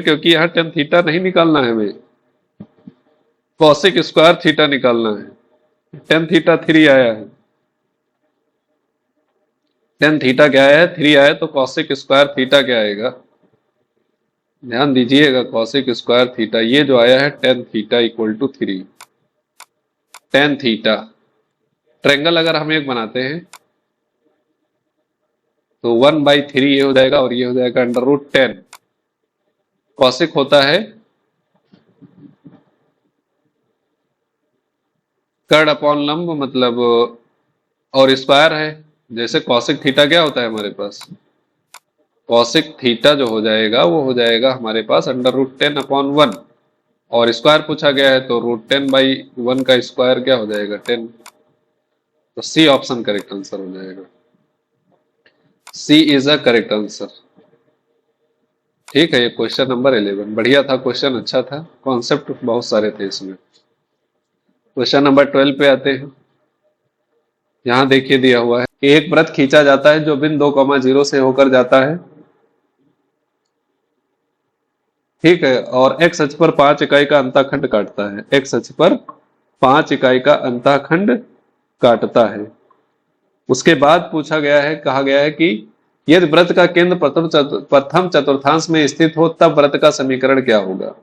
क्योंकि यहाँ टेन थीटा नहीं निकालना है हमें, कॉसिक स्क्वायर थीटा निकालना है। टेन थीटा 3 आया है, टेन थीटा क्या आया है 3 आया, तो कॉसिक स्क्वायर थीटा क्या आएगा, ध्यान दीजिएगा। कॉसिक स्क्वायर थीटा ये जो आया है tan theta equal to 3। Tan theta triangle अगर हम एक बनाते हैं तो 1/3 ये हो जाएगा और ये हो जाएगा √10। कॉसिक होता है कर्ड अपॉन लंब, मतलब, और स्क्वायर है। जैसे कॉसिक थीटा क्या होता है हमारे पास, कॉसिक थीटा जो हो जाएगा वो हो जाएगा हमारे पास √10/1, और स्क्वायर पूछा गया है तो √10/1 का स्क्वायर क्या हो जाएगा 10। तो सी ऑप्शन करेक्ट आंसर हो जाएगा। सी इज अ करेक्ट आंसर। ठीक है, ये क्वेश्चन नंबर 11 बढ़िया था, क्वेश्चन अच्छा था, कॉन्सेप्ट बहुत सारे थे इसमें। क्वेश्चन नंबर 12 पे आते हैं। यहां देखिए दिया हुआ है कि एक वृत्त खींचा जाता है जो बिंदु 2,0 से होकर जाता है, ठीक है, और एक्स अक्ष पर 5 इकाई का अंतःखंड काटता है। एक्स अक्ष पर 5 इकाई का अंतःखंड काटता है। उसके बाद पूछा गया है, कहा गया है कि यदि वृत्त का केंद्र प्रथम चतुर्थांश में स्थित हो तब वृत्त का समीकरण क्या होगा।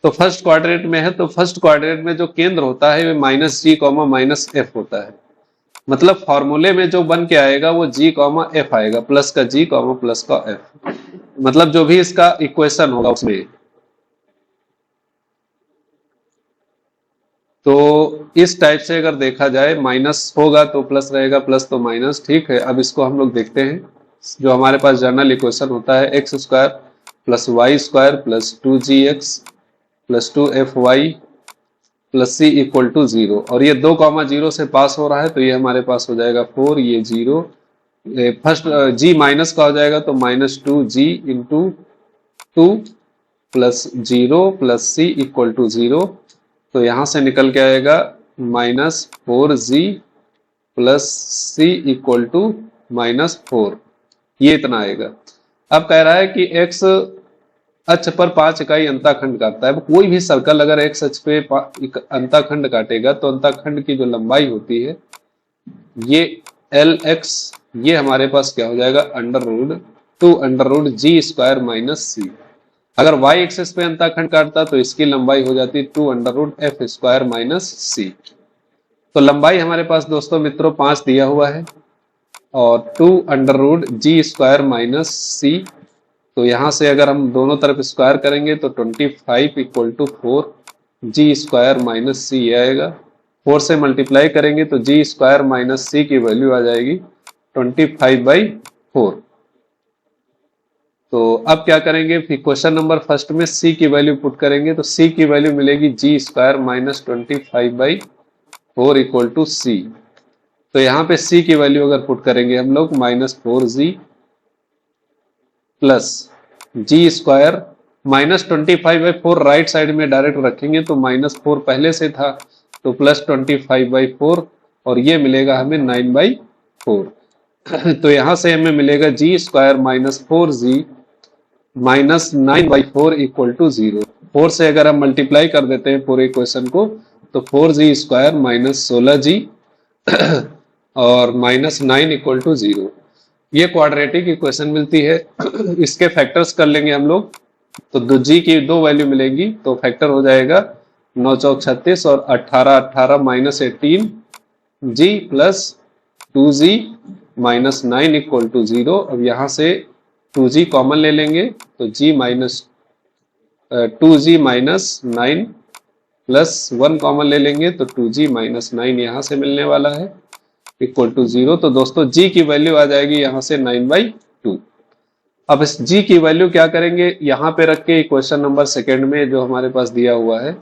तो फर्स्ट क्वाड्रेंट में है, तो फर्स्ट क्वाड्रेंट में जो केंद्र होता है वो -g, -f होता है। मतलब फॉर्मूले में जो बन के आएगा वो g, f आएगा, प्लस का g, प्लस का f, मतलब जो भी इसका इक्वेशन होगा उसमें। तो इस टाइप से अगर देखा जाए, माइनस होगा तो प्लस रहेगा, प्लस तो माइनस। ठीक है, अब इसको हम लोग देखते हैं। जो हमारे पास जनरल इक्वेशन होता है x² + y² + 2gx + 2fy + c = 0, और ये 2,0 से पास हो रहा है तो ये हमारे पास हो जाएगा 4, ये 0, फर्स्ट g माइनस का हो जाएगा तो -2g × 2 + 0 + c = 0, तो यहां से निकल के आएगा -4g + c = -4, ये इतना आएगा। अब कह रहा है कि x अक्ष पर 5 इकाई अंतःखंड काटता है। कोई भी सर्कल अगर एक्स अक्ष पे अंतःखंड काटेगा तो अंतःखंड की जो लंबाई होती है ये Lx, ये हमारे पास क्या हो जाएगा √2√g² - c। अगर y एक्सिस पे अंतःखंड काटता तो इसकी लंबाई हो जाती 2√f² - c। तो लंबाई हमारे पास दोस्तों मित्रों 5 दिया हुआ है और 2√g² - c, तो यहां से अगर हम दोनों तरफ स्क्वायर करेंगे तो 25 = 4, g² - c आएगा। 4 से मल्टीप्लाई करेंगे तो g² - c की वैल्यू आ जाएगी 25/4। तो अब क्या करेंगे, फिर क्वेश्चन नंबर फर्स्ट में c की वैल्यू पुट करेंगे तो c की वैल्यू मिलेगी g² - 25/4 = c। तो यहाँ पे c की वैल्यू अगर पुट करेंगे हम लोग -4g plus g² -25/4 right side में डायरेक्ट रखेंगे तो -4 पहले से था तो +25/4, और ये मिलेगा हमें 9/4। तो यहां से हमें मिलेगा g² -4g -9/4 = 0। 4 से अगर हम मल्टीप्लाई कर देते हैं पूरे इक्वेशन को तो 4g² -16g और -9 = 0। ये क्वाड्रेटिक इक्वेशन मिलती है। इसके फैक्टर्स कर लेंगे हम लोग, तो g की 2 वैल्यू मिलेगी तो फैक्टर हो जाएगा 9 × 4 = 36 और 18 18 -18 g plus 2g minus 9 equal to 0। अब यहां से 2g कॉमन ले लेंगे तो g minus 2g minus 9 plus 1 common ले लेंगे तो 2g माइनस 9 यहां से मिलने वाला है इक्वल टू 0। तो दोस्तों g की वैल्यू आ जाएगी यहां से 9/2। अब इस g की वैल्यू क्या करेंगे, यहां पे रख के क्वेश्चन नंबर सेकेंड में जो हमारे पास दिया हुआ है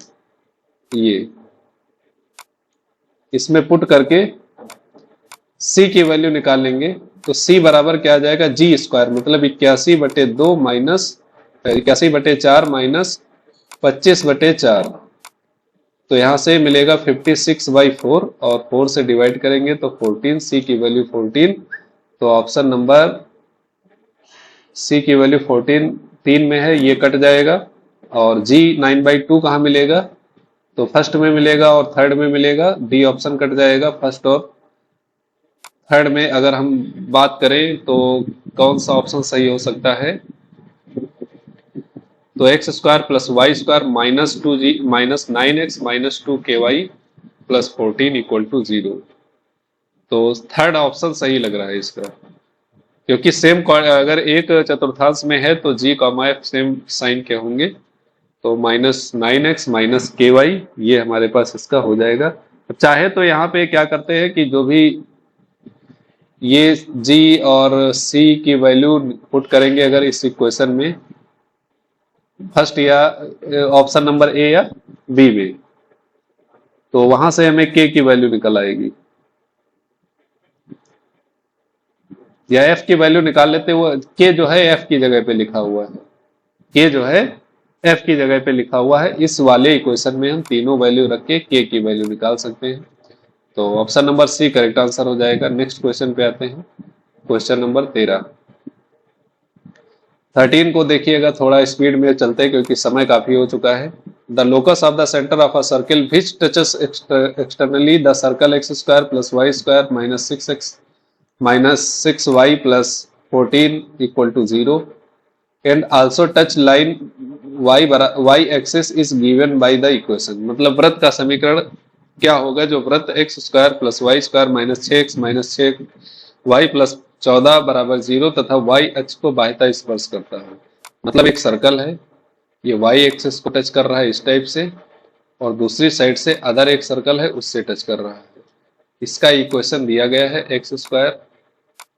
ये इसमें पुट करके c की वैल्यू निकाल लेंगे। तो c बराबर क्या आ जाएगा, जी स्क्वायर मतलब 81/2 माइनस 81/4 माइनस 25/4। तो यहां से मिलेगा 56/4 और 4 से डिवाइड करेंगे तो 14, सी की वैल्यू 14। तो ऑप्शन नंबर सी की वैल्यू 14 3 में है, ये कट जाएगा। और जी 9/2 कहाँ मिलेगा, तो फर्स्ट में मिलेगा और थर्ड में मिलेगा, डी ऑप्शन कट जाएगा। फर्स्ट और थर्ड में अगर हम बात करें तो कौन सा ऑप्शन सही हो सकता है, तो x square plus Y square minus 2g minus 9x minus 2ky plus 14 equal to 0। तो थर्ड ऑप्शन सही लग रहा है इसका, क्योंकि सेम अगर एक चतुर्थांश में है तो जी कॉमा एफ सेम साइन के होंगे। तो माइनस 9x माइनस ky ये हमारे पास इसका हो जाएगा। अब चाहे तो यहाँ पे क्या करते हैं कि जो भी ये g और c की वैल्यू पुट करेंगे अगर इस इक्वेशन में फर्स्ट या ऑप्शन नंबर ए या बी में, तो वहां से हमें k की वैल्यू निकल आएगी या f की वैल्यू निकाल लेते। वो k जो है f की जगह पे लिखा हुआ है, k जो है f की जगह पे लिखा हुआ है। इस वाले इक्वेशन में हम तीनों वैल्यू रख के k की वैल्यू निकाल सकते हैं। तो option number c correct answer हो जाएगा। नेक्स्ट क्वेश्चन पे आते हैं, क्वेश्चन नंबर 13 को देखिएगा, थोड़ा स्पीड में चलते हैं क्योंकि समय काफी हो चुका है। The locus of the centre of a circle which touches externally the circle x square plus Y square minus 6y plus 14 equal to 0 and also touch line y axis is given by the equation. मतलब वृत्त का समीकरण क्या होगा जो वृत्त x square plus Y square minus 6x minus 6y plus 14 बराबर 0 तथा y अक्ष को बाह्यता स्पर्श करता है। मतलब एक सर्कल है, ये y एक्सिस को टच कर रहा है इस टाइप से और दूसरी साइड से अदर एक सर्कल है उससे टच कर रहा है। इसका इक्वेशन दिया गया है x square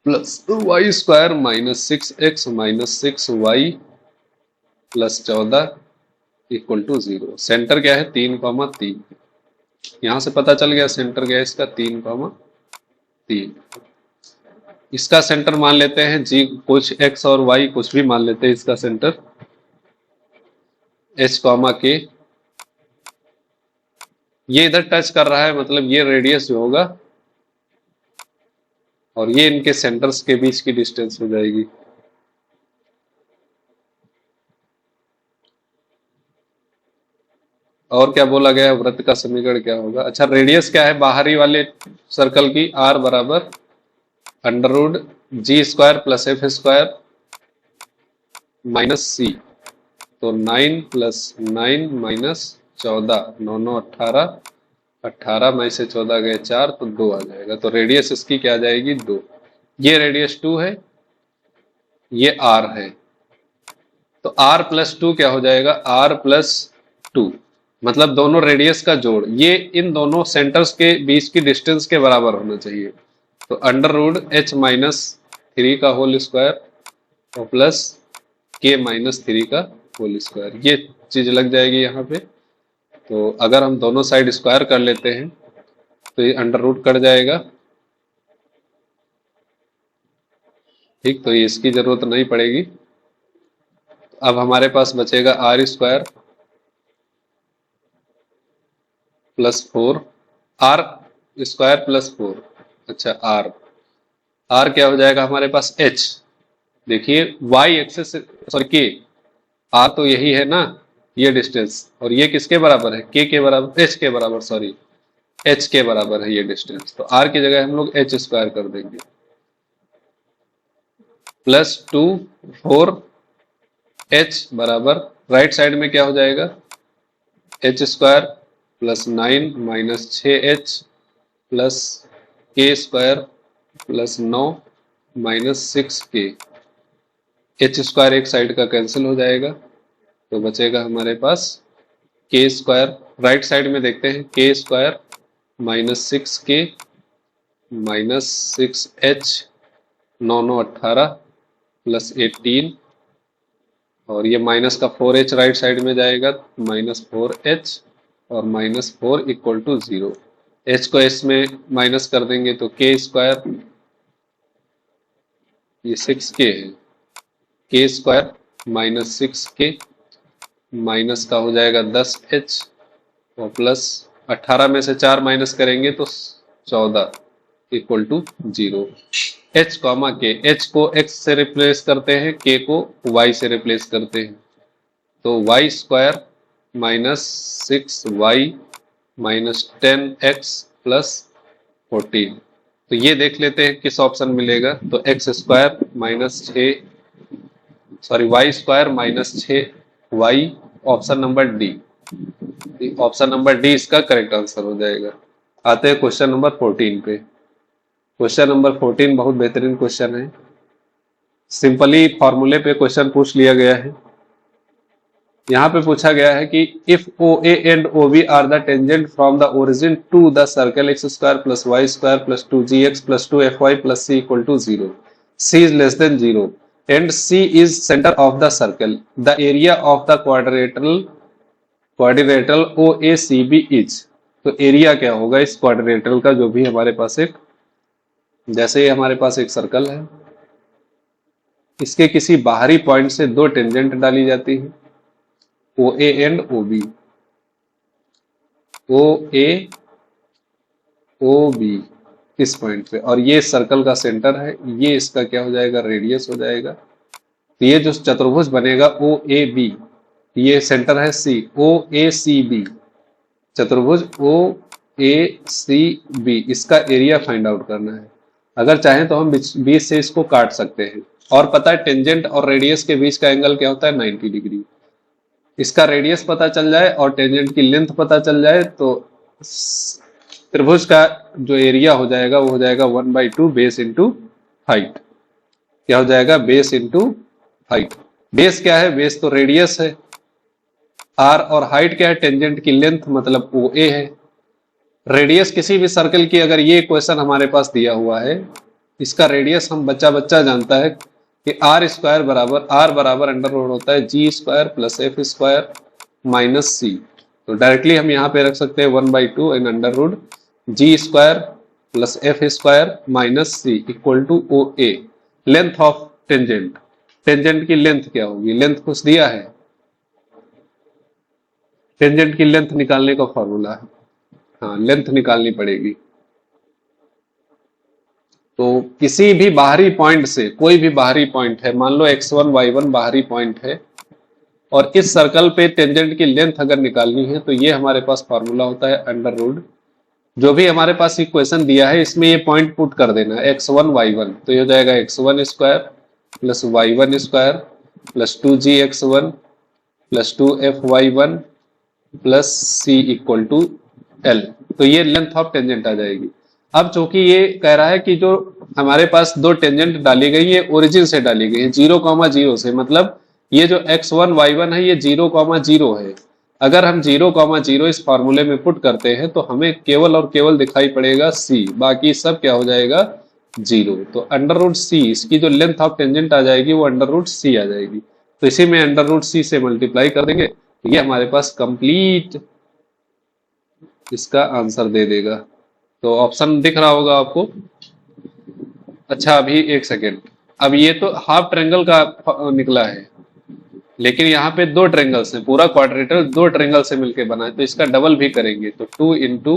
plus Y square minus 6x minus 6y plus 14 equal to 0। Centre क्या है 3,3, यहां से पता चल गया सेंटर क्या है इसका 3,3। इसका सेंटर मान लेते हैं जी, कुछ x और y कुछ भी मान लेते हैं इसका सेंटर h कॉमा k। ये इधर टच कर रहा है मतलब ये रेडियस जो होगा और ये इनके सेंटर्स के बीच की डिस्टेंस हो जाएगी। और क्या बोला गया है, वृत्त का समीकरण क्या होगा। अच्छा रेडियस क्या है बाहरी वाले सर्कल की, r बराबर अंडर रूट जी square plus F square minus C. तो 9 प्लस 9 माइनस 14, 9 9 18, 18 में से 14 गए 4 तो 2 आ जाएगा। तो रेडियस इसकी क्या आ जाएगी 2। ये रेडियस 2 है, ये r है, तो r प्लस 2 क्या हो जाएगा, r प्लस 2 मतलब दोनों रेडियस का जोड़, ये इन दोनों सेंटर्स के बीच की डिस्टेंस के बराबर होना चाहिए। तो अंडर रूट h माइनस 3 का होल स्क्वायर और प्लस k माइनस 3 का होल स्क्वायर, ये चीज लग जाएगी यहाँ पे। तो अगर हम दोनों साइड स्क्वायर कर लेते हैं तो ये अंडर रूट कट जाएगा, ठीक। तो ये इसकी जरूरत नहीं पड़ेगी। अब हमारे पास बचेगा r square plus 4, r square plus 4। अच्छा आर क्या हो जाएगा हमारे पास h। देखिए वाई एक्सेस सॉरी के, आर तो यही है ना ये डिस्टेंस, और ये किसके बराबर है के बराबर, एच के बराबर, सॉरी एच के बराबर है ये डिस्टेंस। तो आर की जगह हम लोग एच स्क्वायर कर देंगे प्लस 2 4 एच बराबर राइट साइड में क्या हो जाएगा H square plus 9 minus 6h plus K square plus 9 minus 6k। H square एक साइड का कैंसिल हो जाएगा, तो बचेगा हमारे पास के स्क्वायर। राइट साइड में देखते हैं, के square minus 6k minus 6h, 9 9 18 plus 18, और ये माइनस का 4h राइट साइड में जाएगा, माइनस 4h और माइनस 4 इक्वल टू 0। h को s में माइनस कर देंगे तो के स्क्वायर, ये 6k है, के स्क्वायर माइनस 6k माइनस का हो जाएगा 10h और प्लस 18 में से 4 माइनस करेंगे तो 14 इक्वल टू 0। h कॉमा के, h को x से रिप्लेस करते हैं, k को y से रिप्लेस करते हैं, तो y square minus 6y minus 10x plus 14। तो ये देख लेते हैं किस ऑप्शन मिलेगा, तो x square minus 6 y square minus 6y, option number d. Option number d इसका करेक्ट आंसर हो जाएगा। आते हैं क्वेश्चन नंबर 14 पे। क्वेश्चन नंबर 14 बहुत बेहतरीन क्वेश्चन है। सिंपली फॉर्मूले पे क्वेश्चन पूछ लिया गया है। यहाँ पे पूछा गया है कि if o A and O b are the tangent from the origin to the circle x square plus Y square plus 2gx plus 2fy plus c equal to 0, c is less than 0 and c is centre of the circle, the area of the quadrilateral o a c b is. तो area क्या होगा इस quadrilateral का, जो भी हमारे पास एक, जैसे ही हमारे पास एक सर्कल है, इसके किसी बाहरी पॉइंट से दो टेंजेंट डाली जाती है, O A and O B, O A O B इस पॉइंट पे, और ये सर्कल का सेंटर है, ये इसका क्या हो जाएगा, रेडियस हो जाएगा। तो ये जो चतुर्भुज बनेगा ओ ए बी, ये सेंटर है सी, ओ ए सी बी, चतुर्भुज ओ ए सी बी, इसका एरिया फाइंड आउट करना है। अगर चाहें तो हम बीच से इसको काट सकते हैं, और पता है टेंजेंट और रेडियस के बीच का एंगल क्या होता है, 90 डिग्री। इसका रेडियस पता चल जाए और टेंजेंट की लेंथ पता चल जाए तो त्रिभुज का जो एरिया हो जाएगा वो हो जाएगा 1/2 बेस इंटू हाइट। क्या हो जाएगा, बेस इंटू हाइट। बेस क्या है, बेस तो रेडियस है r, और हाइट क्या है, टेंजेंट की लेंथ मतलब ओ ए है। रेडियस किसी भी सर्कल की, अगर ये क्वेश्चन हमारे पास दिया हुआ है, इसका रेडियस हम बच्चा जानता है कि आर स्क्वायर बराबर अंडर रूट होता है G square plus F square minus C. तो डायरेक्टली हम यहाँ पे रख सकते हैं 1/2 in under root ji square plus F square minus C equal to O A. Length of tangent, tangent की लेंथ क्या होगी, लेंथ कुछ दिया है, टेंजेंट की लेंथ निकालने का फॉर्मूला है, हाँ लेंथ निकालनी पड़ेगी। तो किसी भी बाहरी पॉइंट से, कोई भी बाहरी पॉइंट है, मान लो x1 y1 बाहरी पॉइंट है, और इस सर्कल पे टेंजेंट की लेंथ अगर निकालनी है तो ये हमारे पास फॉर्मूला होता है अंडर रूट, जो भी हमारे पास इक्वेशन दिया है इसमें ये पॉइंट पुट कर देना x1 y1, तो ये हो जाएगा x1 square plus y1 square plus 2gx1 plus 2fy1 plus c equal to l। तो ये लेंथ ऑफ टेंजेंट आ जाएगी। अब चूंकि ये कह रहा है कि जो हमारे पास दो टेंजेंट डाली गई है ओरिजिन से डाली गई है, 0,0 से, मतलब ये जो x1 y1 है ये 0,0 है। अगर हम 0,0 इस फॉर्मूले में पुट करते हैं तो हमें केवल और केवल दिखाई पड़ेगा c, बाकी सब क्या हो जाएगा 0। तो अंडर रूट c, इसकी जो लेंथ ऑफ टेंजेंट आ जाएगी वो अंडर रूट c आ जाएगी। तो इसी में अंडर रूट c से मल्टीप्लाई कर देंगे, ये हमारे पास कंप्लीट इसका आंसर दे देगा। तो ऑप्शन दिख रहा होगा आपको। अच्छा अभी एक सेकेंड, अब ये तो हाफ ट्रायंगल का निकला है, लेकिन यहाँ पे दो ट्रायंगल्स हैं, पूरा क्वाड्रिलेटरल दो ट्रायंगल से मिलके बना है, तो इसका डबल भी करेंगे। तो 2 into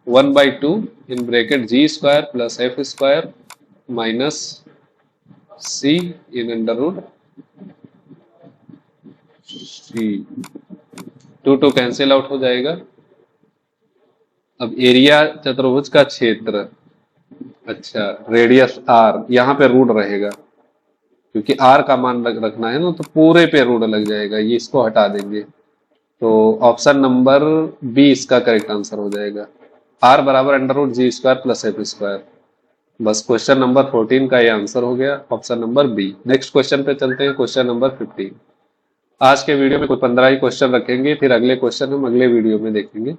1/2 in bracket g square plus F square minus c in under root c, 2 cancel out हो जाएगा। अब एरिया चतुर्भुज का क्षेत्र, अच्छा रेडियस r, यहाँ पे रूट रहेगा क्योंकि r का मान रखना है ना, तो पूरे पे रूट लग जाएगा, ये इसको हटा देंगे। तो ऑप्शन नंबर बी इसका करेक्ट आंसर हो जाएगा, r बराबर अंडर रूट जी स्क्वायर प्लस एफ स्क्वायर। बस क्वेश्चन नंबर 14 का ये आंसर हो गया, option number b. Next question पे चलते हैं, क्वेश्चन नंबर 15। आज के वीडियो में कोई 15 ही क्वेश्चन रखेंगे, फिर अगले क्वेश्चन हम अगले वीडियो में देखेंगे।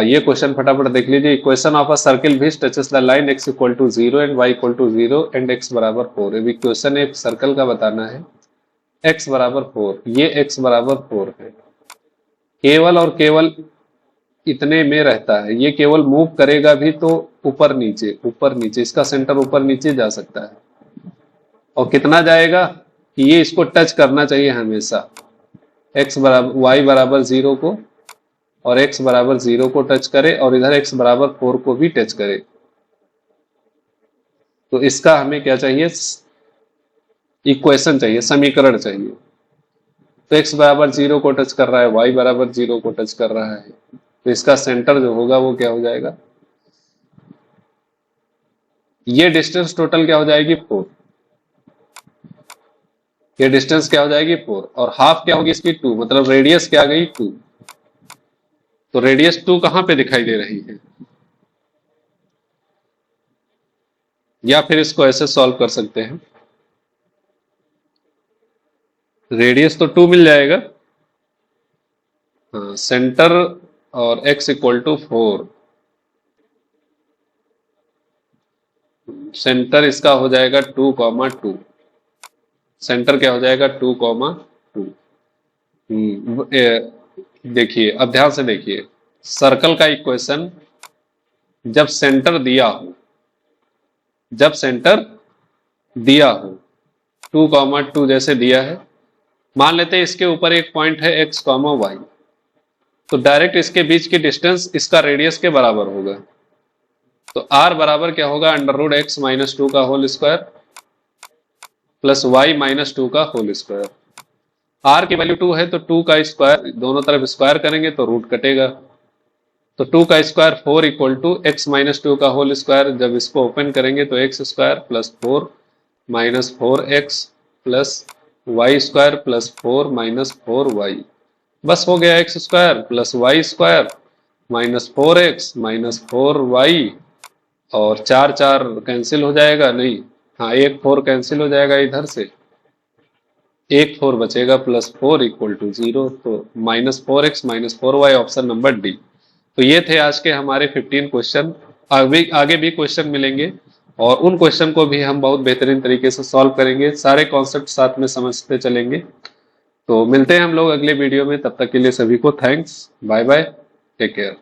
ये क्वेश्चन फटाफट देख लीजिए। Equation of a circle which touches the line x equal to 0 and y equal to 0 and x बराबर 4। अभी क्वेश्चन एक सर्कल का बताना है, x बराबर 4, ये x बराबर 4 है। केवल और केवल इतने में रहता है, ये केवल मूव करेगा भी तो ऊपर नीचे, इसका सेंटर ऊपर नीचे जा सकता है। और कितना जाएगा कि ये इसको टच करना चाहिए हमेशा, x बराबर y बराबर 0 को, और x बराबर 0 को टच करे, और इधर x बराबर 4 को भी टच करे। तो इसका हमें क्या चाहिए, इक्वेशन चाहिए, समीकरण चाहिए। तो x बराबर 0 को टच कर रहा है, y बराबर 0 को टच कर रहा है, तो इसका सेंटर जो होगा वो क्या हो जाएगा, ये डिस्टेंस टोटल क्या हो जाएगी 4, ये डिस्टेंस क्या हो जाएगी 4, और हाफ क्या होगी इसकी 2, मतलब रेडियस क्या आ गई 2। तो रेडियस 2 कहां पे दिखाई दे रही है, या फिर इसको ऐसे सॉल्व कर सकते हैं, रेडियस तो 2 मिल जाएगा, हाँ, सेंटर और x इक्वल टू 4, सेंटर इसका हो जाएगा 2,2, सेंटर क्या हो जाएगा 2,2। देखिए, अब ध्यान से देखिए, सर्कल का इक्वेशन जब सेंटर दिया हो, जब सेंटर दिया हो 2,2 जैसे दिया है, मान लेते हैं इसके ऊपर एक पॉइंट है x, y, तो डायरेक्ट इसके बीच की डिस्टेंस इसका रेडियस के बराबर होगा। तो r बराबर क्या होगा, अंडर रूट x माइनस 2 का whole square plus y minus 2 का होल स्क्वायर। r की वैल्यू 2 है तो 2 का स्क्वायर, दोनों तरफ स्क्वायर करेंगे तो रूट कटेगा, तो 2 का square 4 equal to x minus 2 का होल स्क्वायर। जब इसको ओपन करेंगे तो x square plus 4 minus 4x plus Y square plus 4 minus 4y। बस हो गया, x square plus Y square minus 4x minus 4y, और 4 4 कैंसिल हो जाएगा, नहीं, हाँ, एक 4 कैंसिल हो जाएगा इधर से, एक 4 बचेगा प्लस 4 इक्वल टू 0, तो minus 4x minus 4y, option number D. तो ये थे आज के हमारे 15 क्वेश्चन। आगे भी क्वेश्चन मिलेंगे, और उन क्वेश्चन को भी हम बहुत बेहतरीन तरीके से सॉल्व करेंगे, सारे कॉन्सेप्ट साथ में समझते चलेंगे। तो मिलते हैं हम लोग अगले वीडियो में, तब तक के लिए सभी को thanks, bye bye, take care.